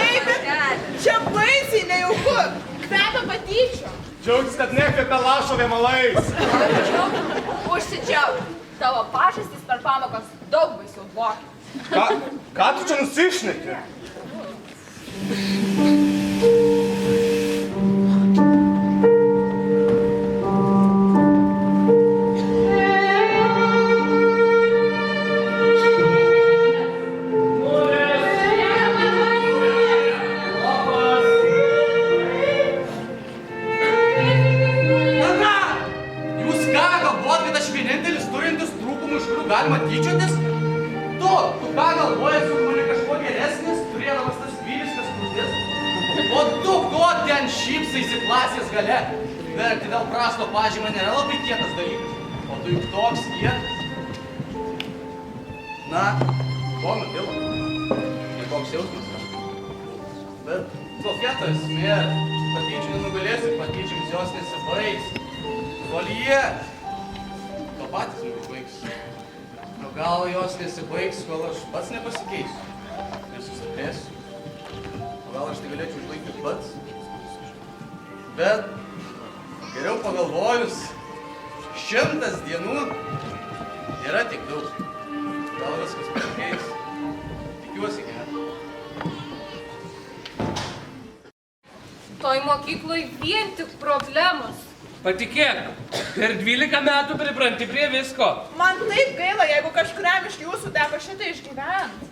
Ei, bet čia baisiai nejauku. Kvepia patyčių. Džiaugtis, kad nekvepia lašo vėmalais. Užsidžiauk. Tavo pažastys per pamokas daug baisiau dvokia. Ką tu čia nusišneki? Galima tyčiotis? Tu ką galvojasi už mane kažkuo geresnis, turėdamas tas vyriškas krūtis? O tu ko ten šypsaisi klasės gale? Verkti dėl prasto pažymą nėra labai kietas dalykas. O tu juk toks kietas. Na, ko nutilo? Ir koks jausmas yra? Bet tokia ta esmė. Patyčių nenugalėsi, patyčiams jos nesibaigs. Kolie! To patys nesibaigs. O gal jos nesibaigs, kol aš pats nepasikeisiu, nesustiprėsiu. O gal aš tai galėčiau išlaikyti pats. Bet geriau pagalvojus, 100 dienų Nėra tik daug. Gal viskas pasikeis. Tikiuosi gerą. Toj mokykloj vien tik problemos. Patikėk, per 12 metų pripranti prie visko. Man taip gaila, jeigu kažkuriam iš jūsų teko šitą išgyventi.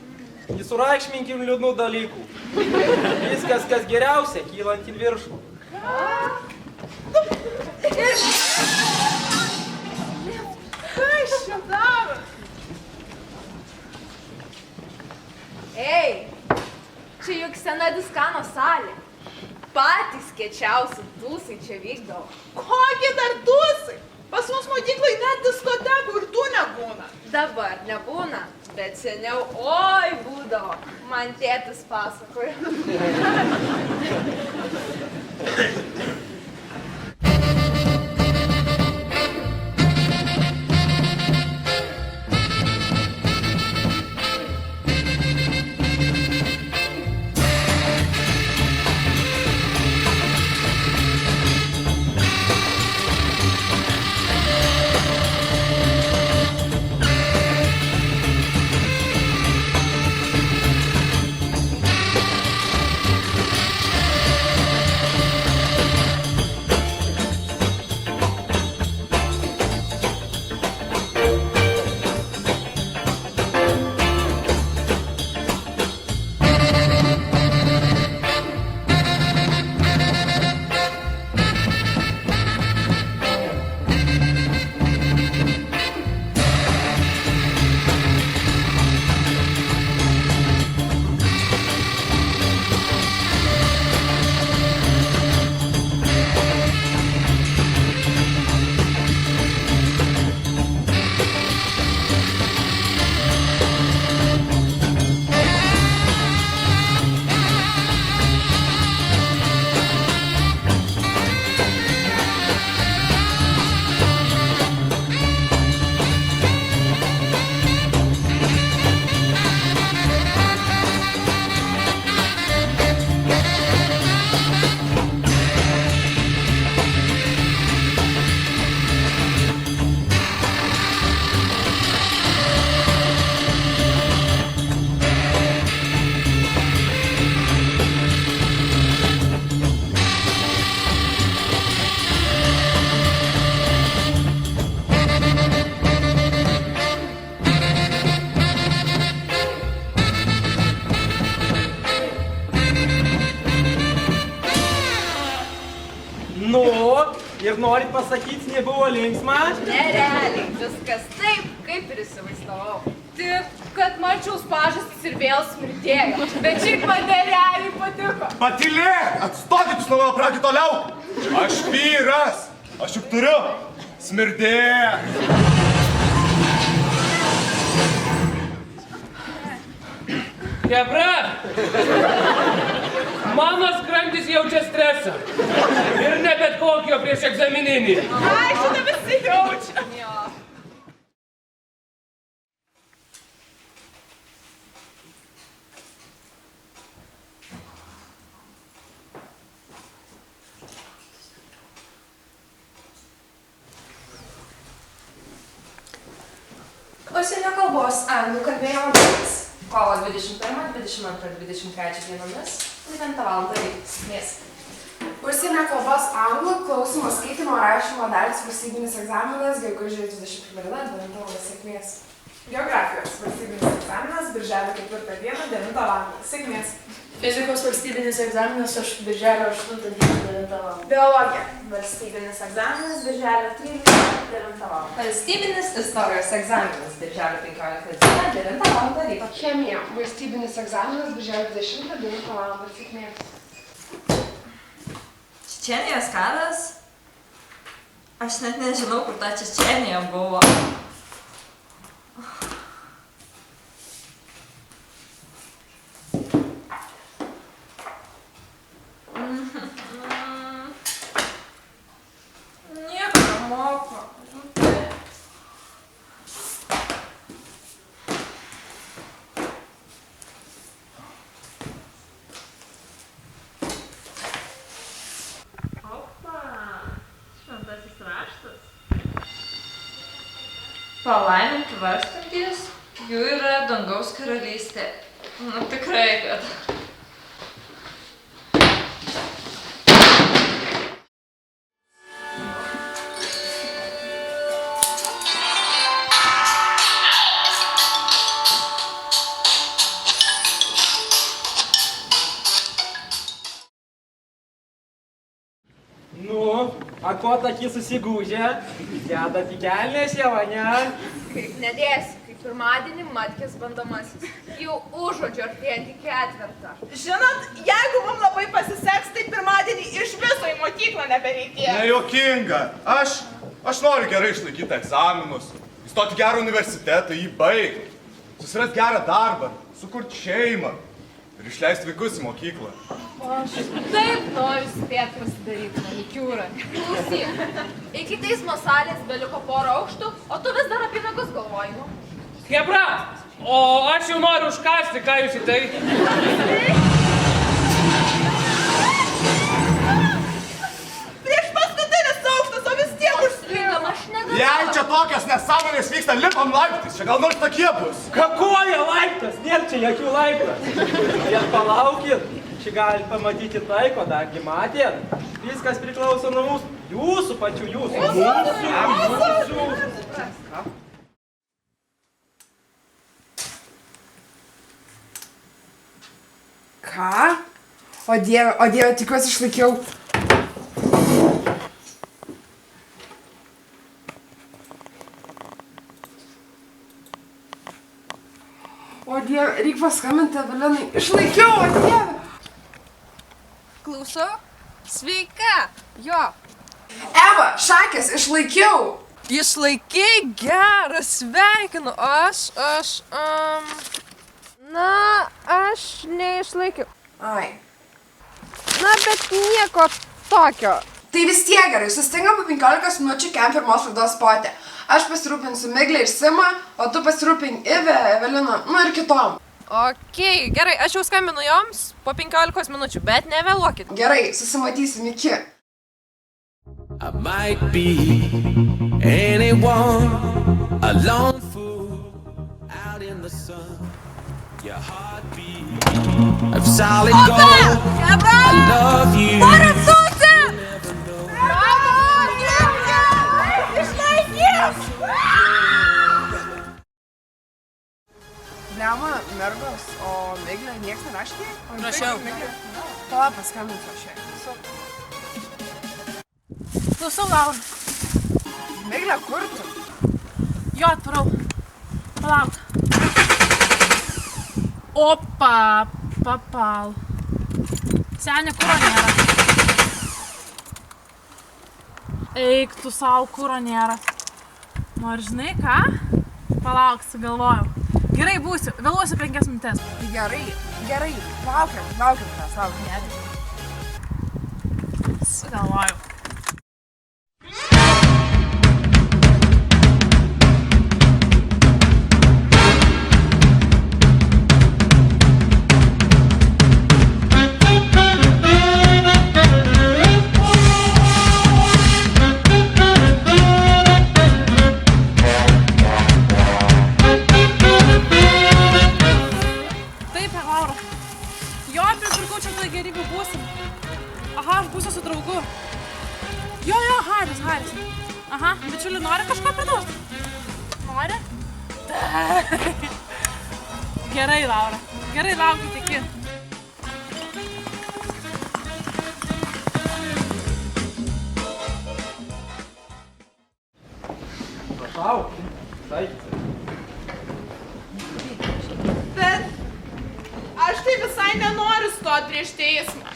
Nesureikšminkim liūdnų dalykų. Viskas, kas geriausia, kylant į viršų. Kas čia daro? Ei, čia juk sena diskano salė. Patys kiečiausi dūsai čia vykdavo. Kokie dar dūsai? Pas mus mokyklai net diskotekų ir tų nebūna. Dabar nebūna, bet seniau oi būdavo. Man tėtis pasakoja. Ir norit pasakyti, nebuvo linksma? Nerealiai, viskas taip, kaip ir įsivaizdavau. Tik, kad mačiau pažastis ir vėl smirdėjo. Bet šiaip man nerealiai patiko. Patylėk! Atstokit iš nuo pradžių toliau! Aš vyras! Aš juk turiu smirdėję! Kebra! Mano skrandis jaučia stresą. Ir ne bet kokio prieš egzamininį. Ai, šitą visi jaučia. Užsienio kalbos anglų kalbėjimo dalis. Kovo 21, 22, 23 dienomis, 9 val. Sėkmės. Užsienio kalbos anglų klausymo skaitymo rašymo dalis valstybinis egzaminas gegužės 21 diena, 9 val. Sėkmės. Geografijos valstybinis egzaminas birželio 4 dieną, 9 val. Sėkmės. Fizikos valstybinis egzaminas birželio 8 dieną, 9 val. Biologija valstybinis egzaminas birželio 13 9 val. Valstybinis istorijos egzaminas birželio 15 dieną, 9 val. ryto. Chemija valstybinis egzaminas birželio 10 9 val. Sėkmės. Čečenijos karas? Aš net nežinau, kur ta Čečenija buvo. Nieko nemoko. Opa, šventasis raštas. Palaiminti varstantys, jų yra dangaus karalystė. Nu, tikrai, kad. Nu, a ko taki susigūžę? Dedat į kelnes jau, ne? Kaip nedėsi, kaip pirmadienį matkės bandomasis. Jau užuodžiu artėjant į ketvirtą. Žinot, jeigu mums labai pasiseks, tai pirmadienį iš viso į mokyklą nebereikės. Nejuokinga. Aš noriu gerai išlaikyti egzaminus, įstoti gerą universitetą, jį baigti, susirasti gerą darbą, sukurti šeimą ir išleisti vaikus į mokyklą. O aš taip noriu spėti pasidaryti manikiūrą. Klausyk, iki teismo salės beliko porą aukštų, o tu vis dar apie nagus galvoji, nu? Hebra, o aš jau noriu užkasti, ką jūs į tai? Prieš paskutinis aukštas, o vis tiek užslydom, aš negaliu. Jei čia tokios nesąmonės vyksta, lipam laiptais, čia gal nors tokie bus. Kakoja laiptas, nėra čia jokių laiptas. Bet palaukit, čia galit pamatyti tai, ko dargi matėt. Viskas priklauso nuo mūsų, jūsų pačių, jūsų. Ką? O dieve, tikiuosi išlaikiau. O dieve, reikia paskambinti Evelinai. Išlaikiau, o dieve. Klausau? Sveika! Jo. Eva, šakės, išlaikiau. Išlaikiai, geras, sveikinu. Aš neišlaikiau. Ai. Na, bet nieko tokio. Tai vis tiek gerai, sustingam po 15 minučių kem pirmos laidos spote. Aš pasirūpinsiu Miglę ir Simą, o tu pasirūpin Ivę, Eveliną, nu ir kitom. Okei, gerai, aš jau skambinu joms po 15 minučių, bet nevėluokit. Gerai, susimatysim iki. I might be anyone, a lone fool out in the sun. Your heartbeat of solid gold. I love you. Blema, mergos, o Miglė nieks neraškė? Rašiau. Pala, paskambinsiu aš jai. Klausau, Laura. Miglė, kur tu? Jo, atvarau. Palauk. Opa, papal. Senė, kuro nėra. Eik, tu savo, kuro nėra. Nors žinai ką? Palauk, sugalvojau. Gerai, būsiu. Vėluosiu 5 minutės. Gerai. Laukiam mes. Sugalvojau. Haris. Aha, bičiuli, nori kažką pridurti? Nori? Gerai, Laura. Gerai, laukit iki. Prašau, saikite. Bet aš tai visai nenoriu stoti prieš teismą.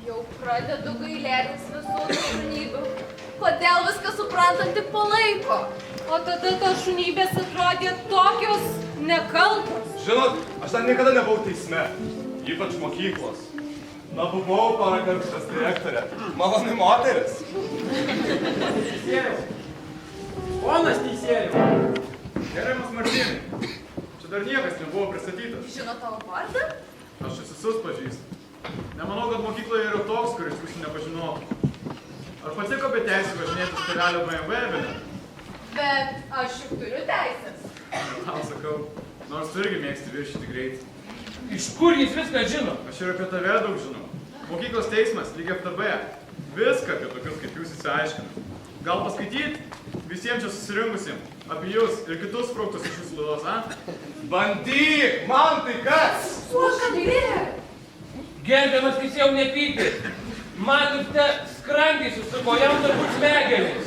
Jau pradedu gailėtis visų šunybių. Kodėl viską suprantant tik po laiko? O tada tos šunybės atrodė tokios nekaltos. Žinot, aš dar niekada nebuvau teisme, ypač mokyklos. Na, buvau porą kartų pas direktorę. Maloni moteris. Teisėjau. Ponas teisėjau. Gerimas Martynai. Čia dar niekas nebuvo pristatytas. Žino tavo vardą? Aš visus pažįstu. Nemanau, kad mokykloje yra toks, kuris jūsų nepažinotų. Ar patiko be teisų važinėtis tėvelio BMW, Evelina? Bet Aš juk turiu teisės. Tau sakau, nors tu irgi mėgsti viršyti greitį. Iš kur jis viską žino? Aš ir apie tave daug žinau. Mokyklos teismas, lyg FTB. Viską apie tokius kaip jūs įsiaiškina. Gal paskaityt visiems čia susirinkusiems apie jūs ir kitus spruktus iš jūsų laidos, a? Bandyk! Man tai kas? Gerbiamas teisėjau, nepykit. Matote, skrandį susuko, jam turbūt smegenis.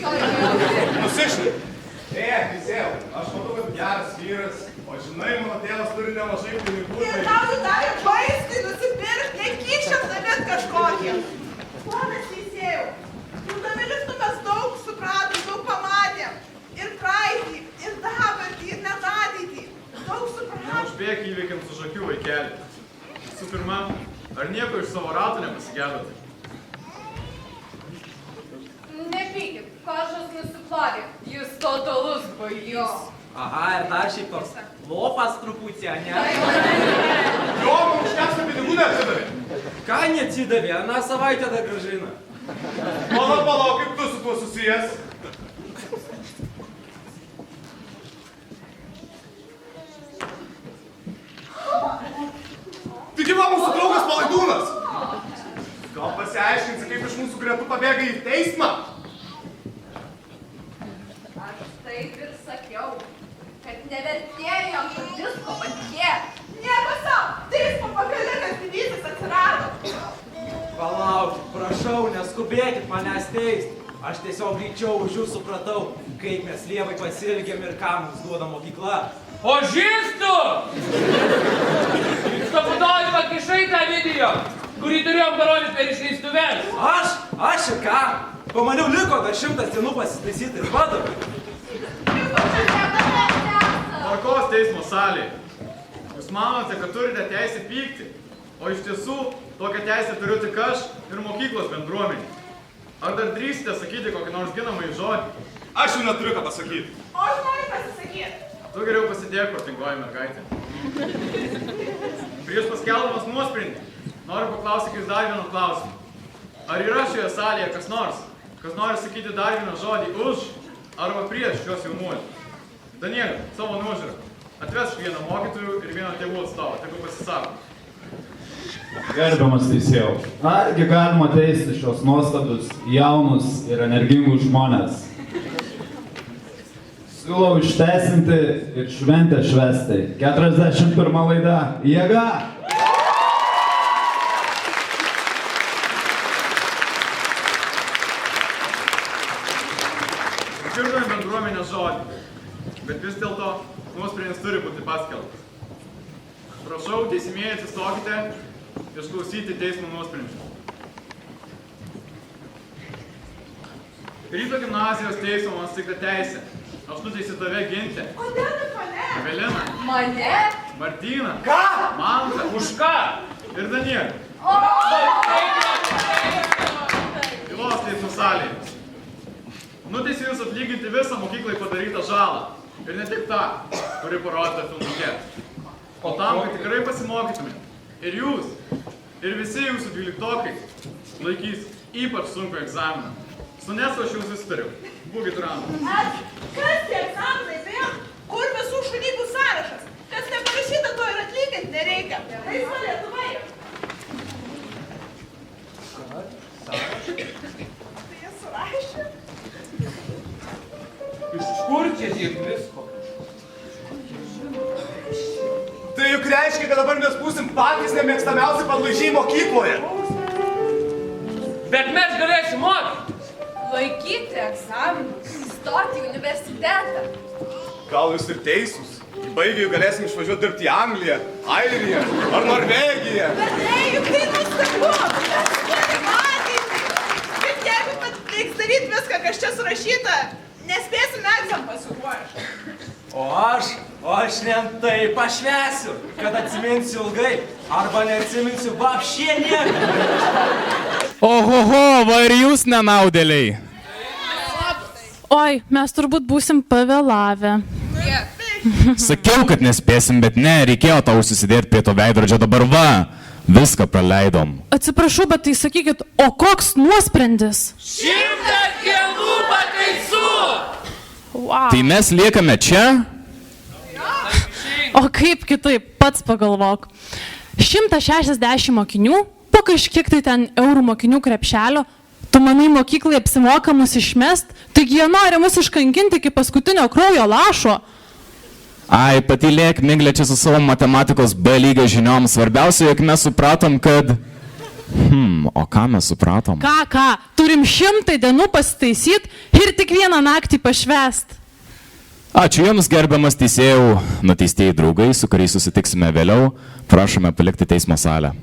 Nusišlik. Teisėjau, aš matau, kad geras vyras, o žinai, mano tėvas turi nemažai pinigų. Ir tau tu davė vaistai nusipirkti, nekyšiam davėt kažkokiem. Ponas teisėjau, Jurdavilis mes daug supratom, daug pamatėm. Ir praeitį, ir dabartį, ir net ateitį. Daug supratom. Neužbėk įvykiams už akių, vaikeli. Visų pirma, ar nieko iš savo rato nepasigedote? Nepykit, kažkas nusiplavė. Jūs totalus bajus. Aha, ir dar šiaip toks lopas truputį, ne? Jo, man užteks pinigų neatsidavė. Ką neatsidavė, aną savaitę dar grąžina. Palauk, kaip tu su tuo susijęs? Taigi va mūsų draugas Palaidūnas. Gal pasiaiškinsi, kaip iš mūsų gretų pabėga į teismą? Aš taip ir sakiau, kad nevertėjo jam to disko patikėti. Nieko sau, teismo pagalikas didysis atsirado. Palaukit, prašau, neskubėkit manęs teist. Aš tiesiog greičiau už jūs supratau, kaip mes lievai pasielgėm ir ką mums duoda mokykla. O žįstu! Jūs pabudojai pakišai tą video, kurį turėjom parodyti per išleistuvės. Aš ir ką? Pamaniau, liko dar 100 dienų pasitaisyti ir vadu. Tvarkos teismo salėje. Jūs manote, kad turite teisę pykti, o iš tiesų tokią teisę turiu tik aš ir mokyklos bendruomenė. Ar dar drįsite sakyti kokį nors ginamąjį žodį? Aš jau neturiu ką pasakyti. O aš noriu pasisakyti. Tu geriau pasidėk, protingoji mergaitė. Prieš paskeldamas nuosprendį, noriu paklausyti jūs dar vieną klausimą. Ar yra šioje salėje kas nori sakyti dar vieną žodį už arba prieš šios jaunuolius? Danieliu, savo nuožiūrą, atvesk vieną mokytojų ir vieną tėvų atstovą, tegu pasisako. Gerbiamas teisėjau, argi galima teisti šios nuostabius, jaunus ir energingus žmonės? Siūlau išteisinti ir šventę švęsti. 41 laida. Jėga! Išgirdome bendruomenės žodį, bet vis dėlto nuosprendis turi būti paskelbtas. Prašau, teismieji atsistokite, išklausyti teismo nuosprendžių. Ryto gimnazijos teismo man suteikta teisė. Aš nuteisiu tave ginti. Kodėl tik mane? Eveliną. Mane? Martyną. Ką? Mantą. Už ką? Ir Danielį. Tylos teismo salėje. Nuteisiu jūs atlyginti visą mokyklai padarytą žalą. Ir ne tik tą, kuri parodyta filmuke. O tam, kad tikrai pasimokytumėte. Ir jūs, ir visi jūsų 12-okai laikys ypač sunku egzaminą. Su Nesu aš jau susitariau. Būkit ramūs. Kas tie egzaminai, beje? Kur visų šunybų sąrašas? Kas neparašyta, to ir atlyginti nereikia. Laisva Lietuvai. Tai jie surašė? Iš kur čia tiek visko? Tai juk reiškia, kad dabar mes būsim patys nemėgstamiausi padlaižiai mokykloje. Bet mes galėsim mokyti. Laikyti egzaminus, įstoti į universitetą. Gal jūs ir teisūs? Baigę jau galėsim išvažiuoti dirbti į Angliją, Airiją ar Norvegiją. Bet juk tai nuostabu. Mes turim ateitį. Bet jeigu reiks daryti viską, kas čia surašyta, nespėsim egzam pasiruošti. O aš net taip pašvesiu, kad atsiminsiu ilgai, arba neatsiminsiu vapšė nieko. Ohoho, va ir jūs nenaudėliai. Oi, mes turbūt būsim pavėlavę. Sakiau, kad nespėsim, bet ne, reikėjo tau susidėti prie to veidrodžio, dabar va, viską praleidom. Atsiprašau, bet tai sakykit, o koks nuosprendis? 100 dienų pataisų! Wow. Tai mes liekame čia? O kaip kitaip, pats pagalvok. 160 mokinių, po kažkiek tai ten eurų mokinių krepšelio, tu manai mokyklai apsimoka mus išmest, taigi jie nori mus iškankinti iki paskutinio kraujo lašo. Ai, patylėk, Miglė, čia su savo matematikos B lygio žiniom. Svarbiausia, jog mes supratom, kad... O ką mes supratom? Ką, turim 100 dienų pasitaisyti ir tik vieną naktį pašvest. Ačiū Jums, gerbiamas teisėjų, nuteistieji draugai, su kuriais susitiksime vėliau. Prašome palikti teismo salę.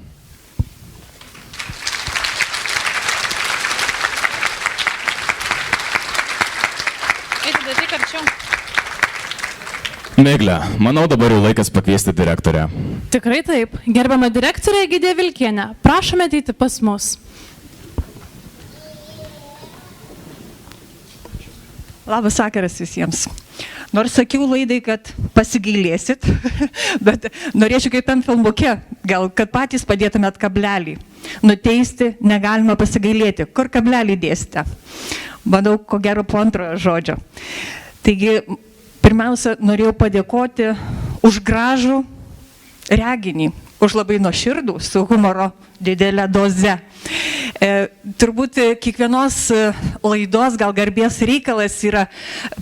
Miglė, manau dabar jau laikas pakviesti direktorę. Tikrai taip. Gerbiama direktorė Egidija Vilkienė, prašome ateiti pas mus. Labas vakaras visiems. Nors sakiau laidai, kad pasigailėsit, bet norėčiau kaip tam filmuke, gal kad patys padėtumėt kablelį. Nuteisti negalima pasigailėti. Kur kablelį dėsite? Manau, ko gero po antrojo žodžio. Taigi, pirmiausia, norėjau padėkoti už gražų reginį, už labai nuoširdų, su humoro didelę dozę. Turbūt kiekvienos laidos gal garbės reikalas yra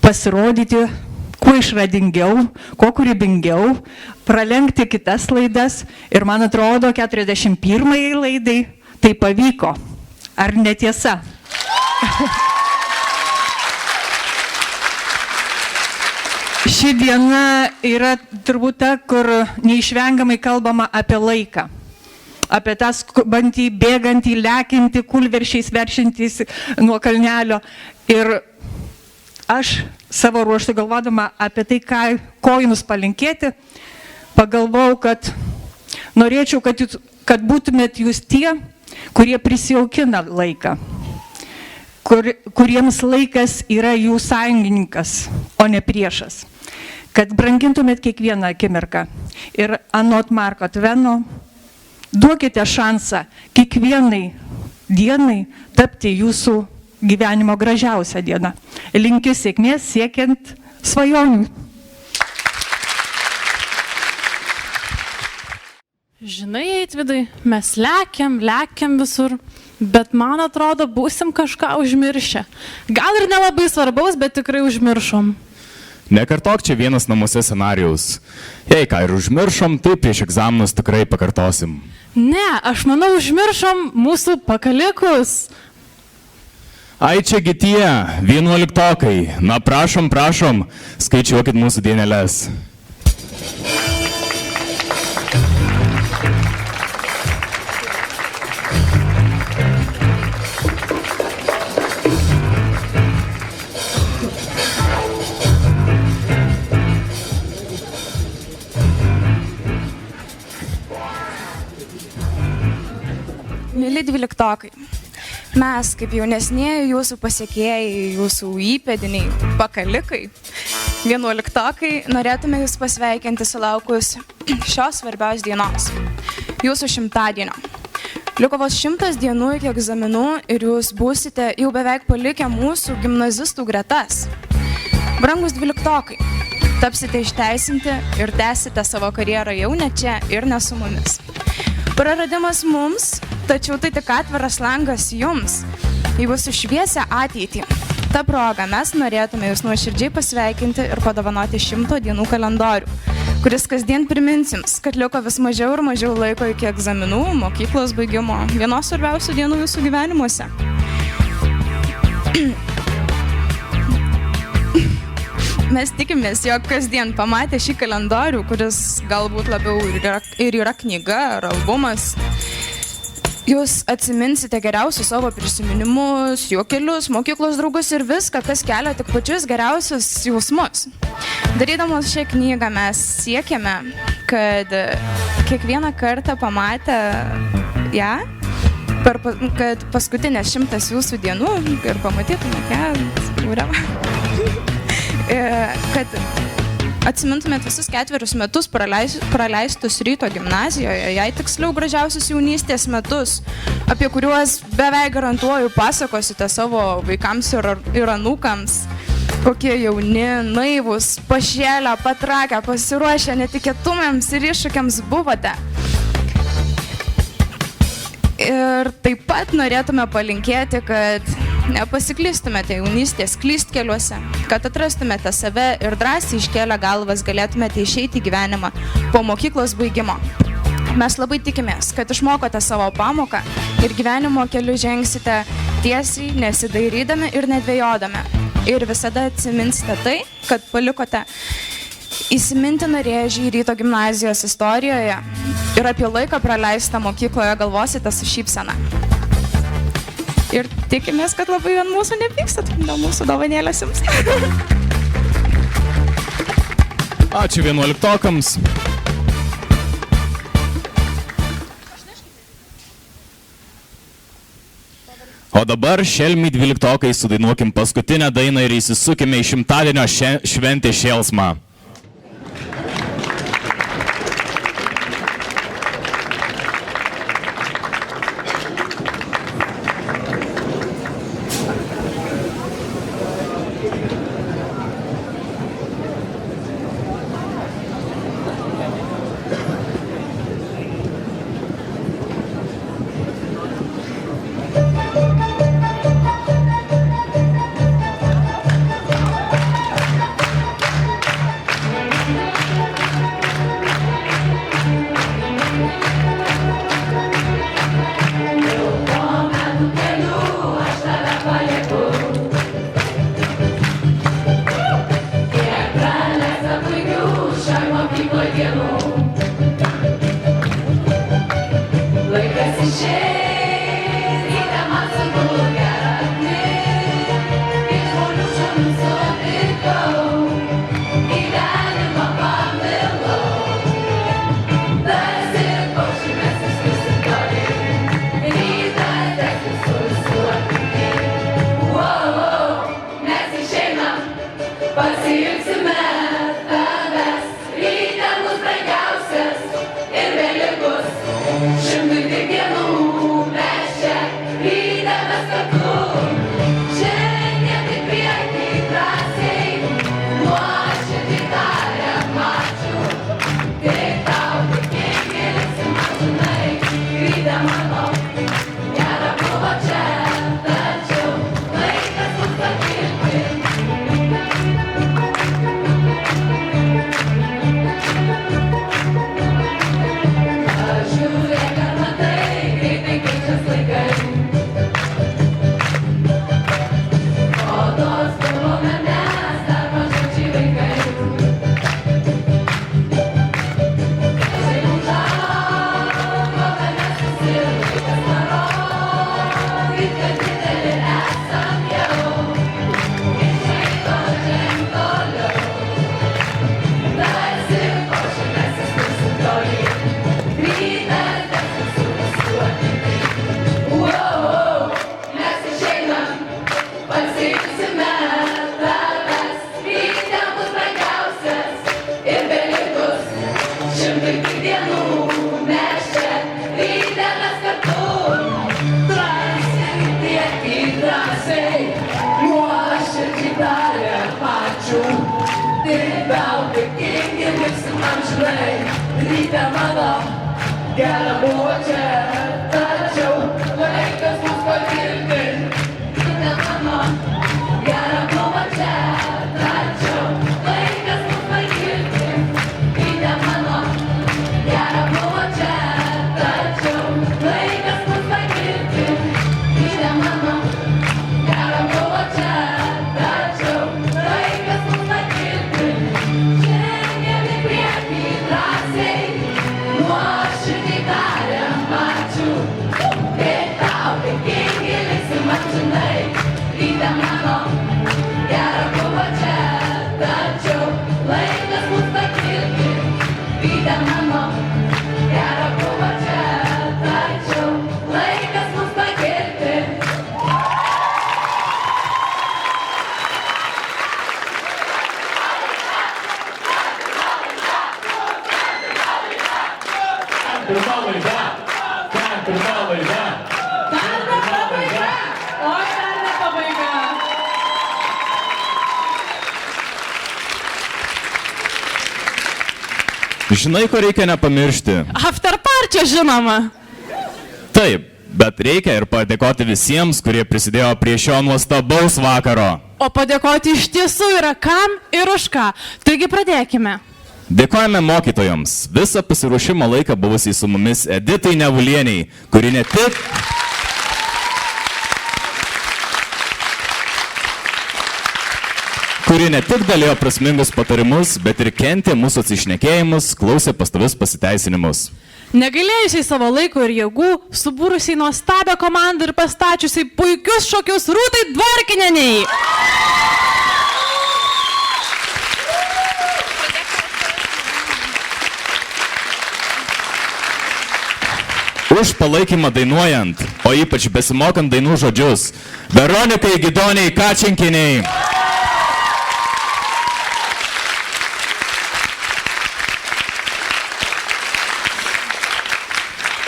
pasirodyti kuo išradingiau, kuo kūrybingiau, pralenkti kitas laidas ir man atrodo 41 laidai tai pavyko. Ar netiesa? Ši diena yra turbūt ta, kur neišvengiamai kalbama apie laiką. Apie tą skubantį, bėgantį, lekiantį, kulveršiais veršintys nuo kalnelio. Ir aš savo ruoštų galvodama apie tai, ko jums palinkėti, pagalvojau, kad norėčiau, kad būtumėt jūs tie, kurie prisijaukina laiką. Kuriems laikas yra jų sąjungininkas, o ne priešas. Kad brangintumėt kiekvieną akimirką. Ir anot Marko Tveno, duokite šansą kiekvienai dienai tapti jūsų gyvenimo gražiausią dieną. Linkiu sėkmės siekiant svajonių. Žinai, Eitvidai, mes lekiam visur, bet man atrodo, būsim kažką užmiršę. Gal ir nelabai svarbaus, bet tikrai užmiršom. Nekartok čia vienas namuose scenarijaus. Jei ką ir užmiršom, tai prieš egzaminus tikrai pakartosim. Ne, aš manau, užmiršom mūsų pakalikus. Ai, čiagi tie, 11-okai. Na, prašom, skaičiuokit mūsų dieneles. Mili 12-okai, mes kaip jaunesnieji jūsų pasiekėjai, jūsų įpėdiniai, pakalikai, 11-okai, norėtume jūs pasveikinti sulaukus šios svarbios dienos, jūsų 100-dienio. Liko vos 100 dienų iki egzaminų ir jūs būsite jau beveik palikę mūsų gimnazistų gretas. Brangus 12-okai, tapsite išteisinti ir tęsite savo karjerą jau ne čia ir ne su mumis. Praradimas mums, tačiau tai tik atviras langas jums, į jūsų šviesią ateitį. Ta proga mes norėtume jūs nuoširdžiai pasveikinti ir padovanoti 100 dienų kalendorių, kuris kasdien primins jums, kad liko vis mažiau ir mažiau laiko iki egzaminų, mokyklos baigimo, vienos svarbiausių dienų jūsų gyvenimuose. Mes tikimės, jog kasdien pamatę šį kalendorių, kuris galbūt labiau ir yra knyga ar albumas, jūs atsiminsite geriausius savo prisiminimus, juokelius, mokyklos draugus ir viską, kas kelia tik pačius geriausius jausmus. Darydamos šią knygą mes siekiame, kad kiekvieną kartą pamatę ją, kad paskutinės 100 jūsų dienų ir pamatytumėte ją, kad atsimintumėt visus 4 metus praleistus Ryto gimnazijoje, jei tiksliau gražiausius jaunystės metus, apie kuriuos beveik garantuoju pasakosite savo vaikams ir anūkams. Kokie jauni, naivūs, pašėlę, patrakę, pasiruošę netikėtumėms ir iššūkiams buvote. Ir taip pat norėtume palinkėti, kad nepasiklystumėte jaunystės klystkeliuose, kad atrastumėte save ir drąsiai iškėlę galvas galėtumėte išeiti į gyvenimą po mokyklos baigimo. Mes labai tikimės, kad išmokote savo pamoką ir gyvenimo keliu žengsite tiesiai, nesidairydami ir nedvejodami. Ir visada atsiminsite tai, kad palikote įsimintiną rėžį Ryto gimnazijos istorijoje ir apie laiką praleistą mokykloje galvosite su šypsena. Ir tikimės, kad labai ant mūsų nepyksit, dėl mūsų dovanėlės jums. Ačiū 11-okams. O dabar šelmiai 12-okai sudainuokim paskutinę dainą ir įsisukime į šimtadienio šventę šėlsmą. Žinai, ko reikia nepamiršti? Afterparčio žinoma. Taip, bet reikia ir padėkoti visiems, kurie prisidėjo prie šio nuostabaus vakaro. O padėkoti iš tiesų yra kam ir už ką. Taigi pradėkime. Dėkojame mokytojams. Visą pasiruošimo laiką buvusiai su mumis Editai Nevulieniai, kuri ne tik dalėjo prasmingus patarimus, bet ir kentė mūsų atsišnekėjimus, klausė pastovius pasiteisinimus. Negailėjusiai savo laiko ir jėgų, subūrusiai nuostabią komandą ir pastačiusiai puikius šokius Rūtai Dvarkineniai. Už palaikymą dainuojant, o ypač besimokant dainų žodžius, Veronikai Gidoniai Kačinkiniai.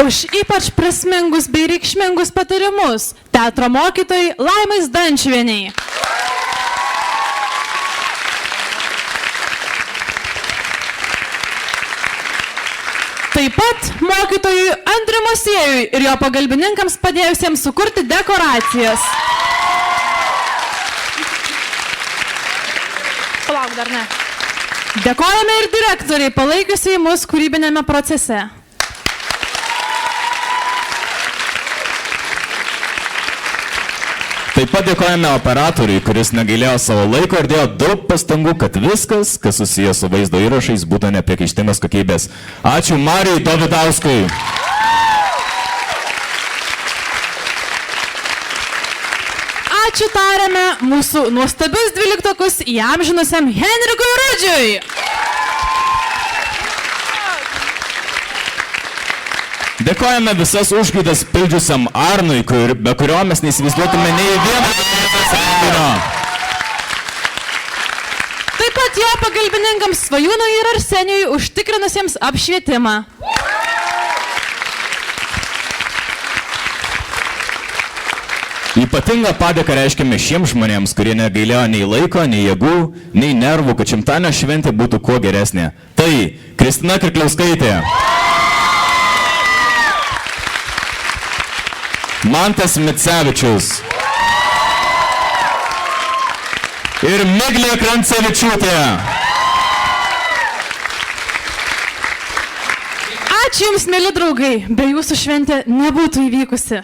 Už ypač prasmingus bei reikšmingus patarimus teatro mokytojai Laimai Zdančiuvieniai. Taip pat mokytojui Andriui Mosiejui ir jo pagalbininkams padėjusiems sukurti dekoracijas. Palauk, dar ne. Dėkojame ir direktoriai, palaikiusiai mus kūrybinėme procese. Taip pat dėkojame operatoriui, kuris negailėjo savo laiko ir dėjo daug pastangų, kad viskas, kas susijęs su vaizdo įrašais, būtų nepriekaištingos kokybės. Ačiū Marijui Dovydauskui. Ačiū tariame mūsų nuostabius 12-okus įamžinusiam Henrikui Rudžiui. Dėkojame visas užgaidas pildžiusiam Arnui, be kurio mes neįsivaizduotume nei vieną renginio. Taip pat jo pagalbininkams Svajūnui ir Arsenijui užtikrinusiems apšvietimą. Ypatingą padėką reiškiame šiems žmonėms, kurie negailėjo nei laiko, nei jėgų, nei nervų, kad šimtadienio šventė būtų kuo geresnė. Tai Kristina Kirkliauskaitė, Mantas Micevičius ir Miglė Krancevičiūtė. Ačiū Jums, mėly draugai, be Jūsų šventė nebūtų įvykusi.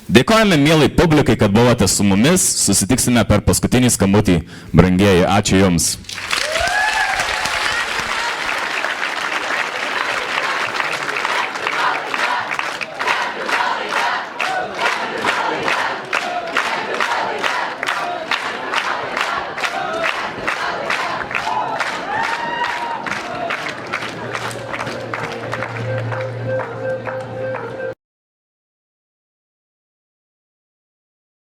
Dėkojame mielai publikai, kad buvote su mumis. Susitiksime per paskutinį skambutį. Brangieji, ačiū Jums.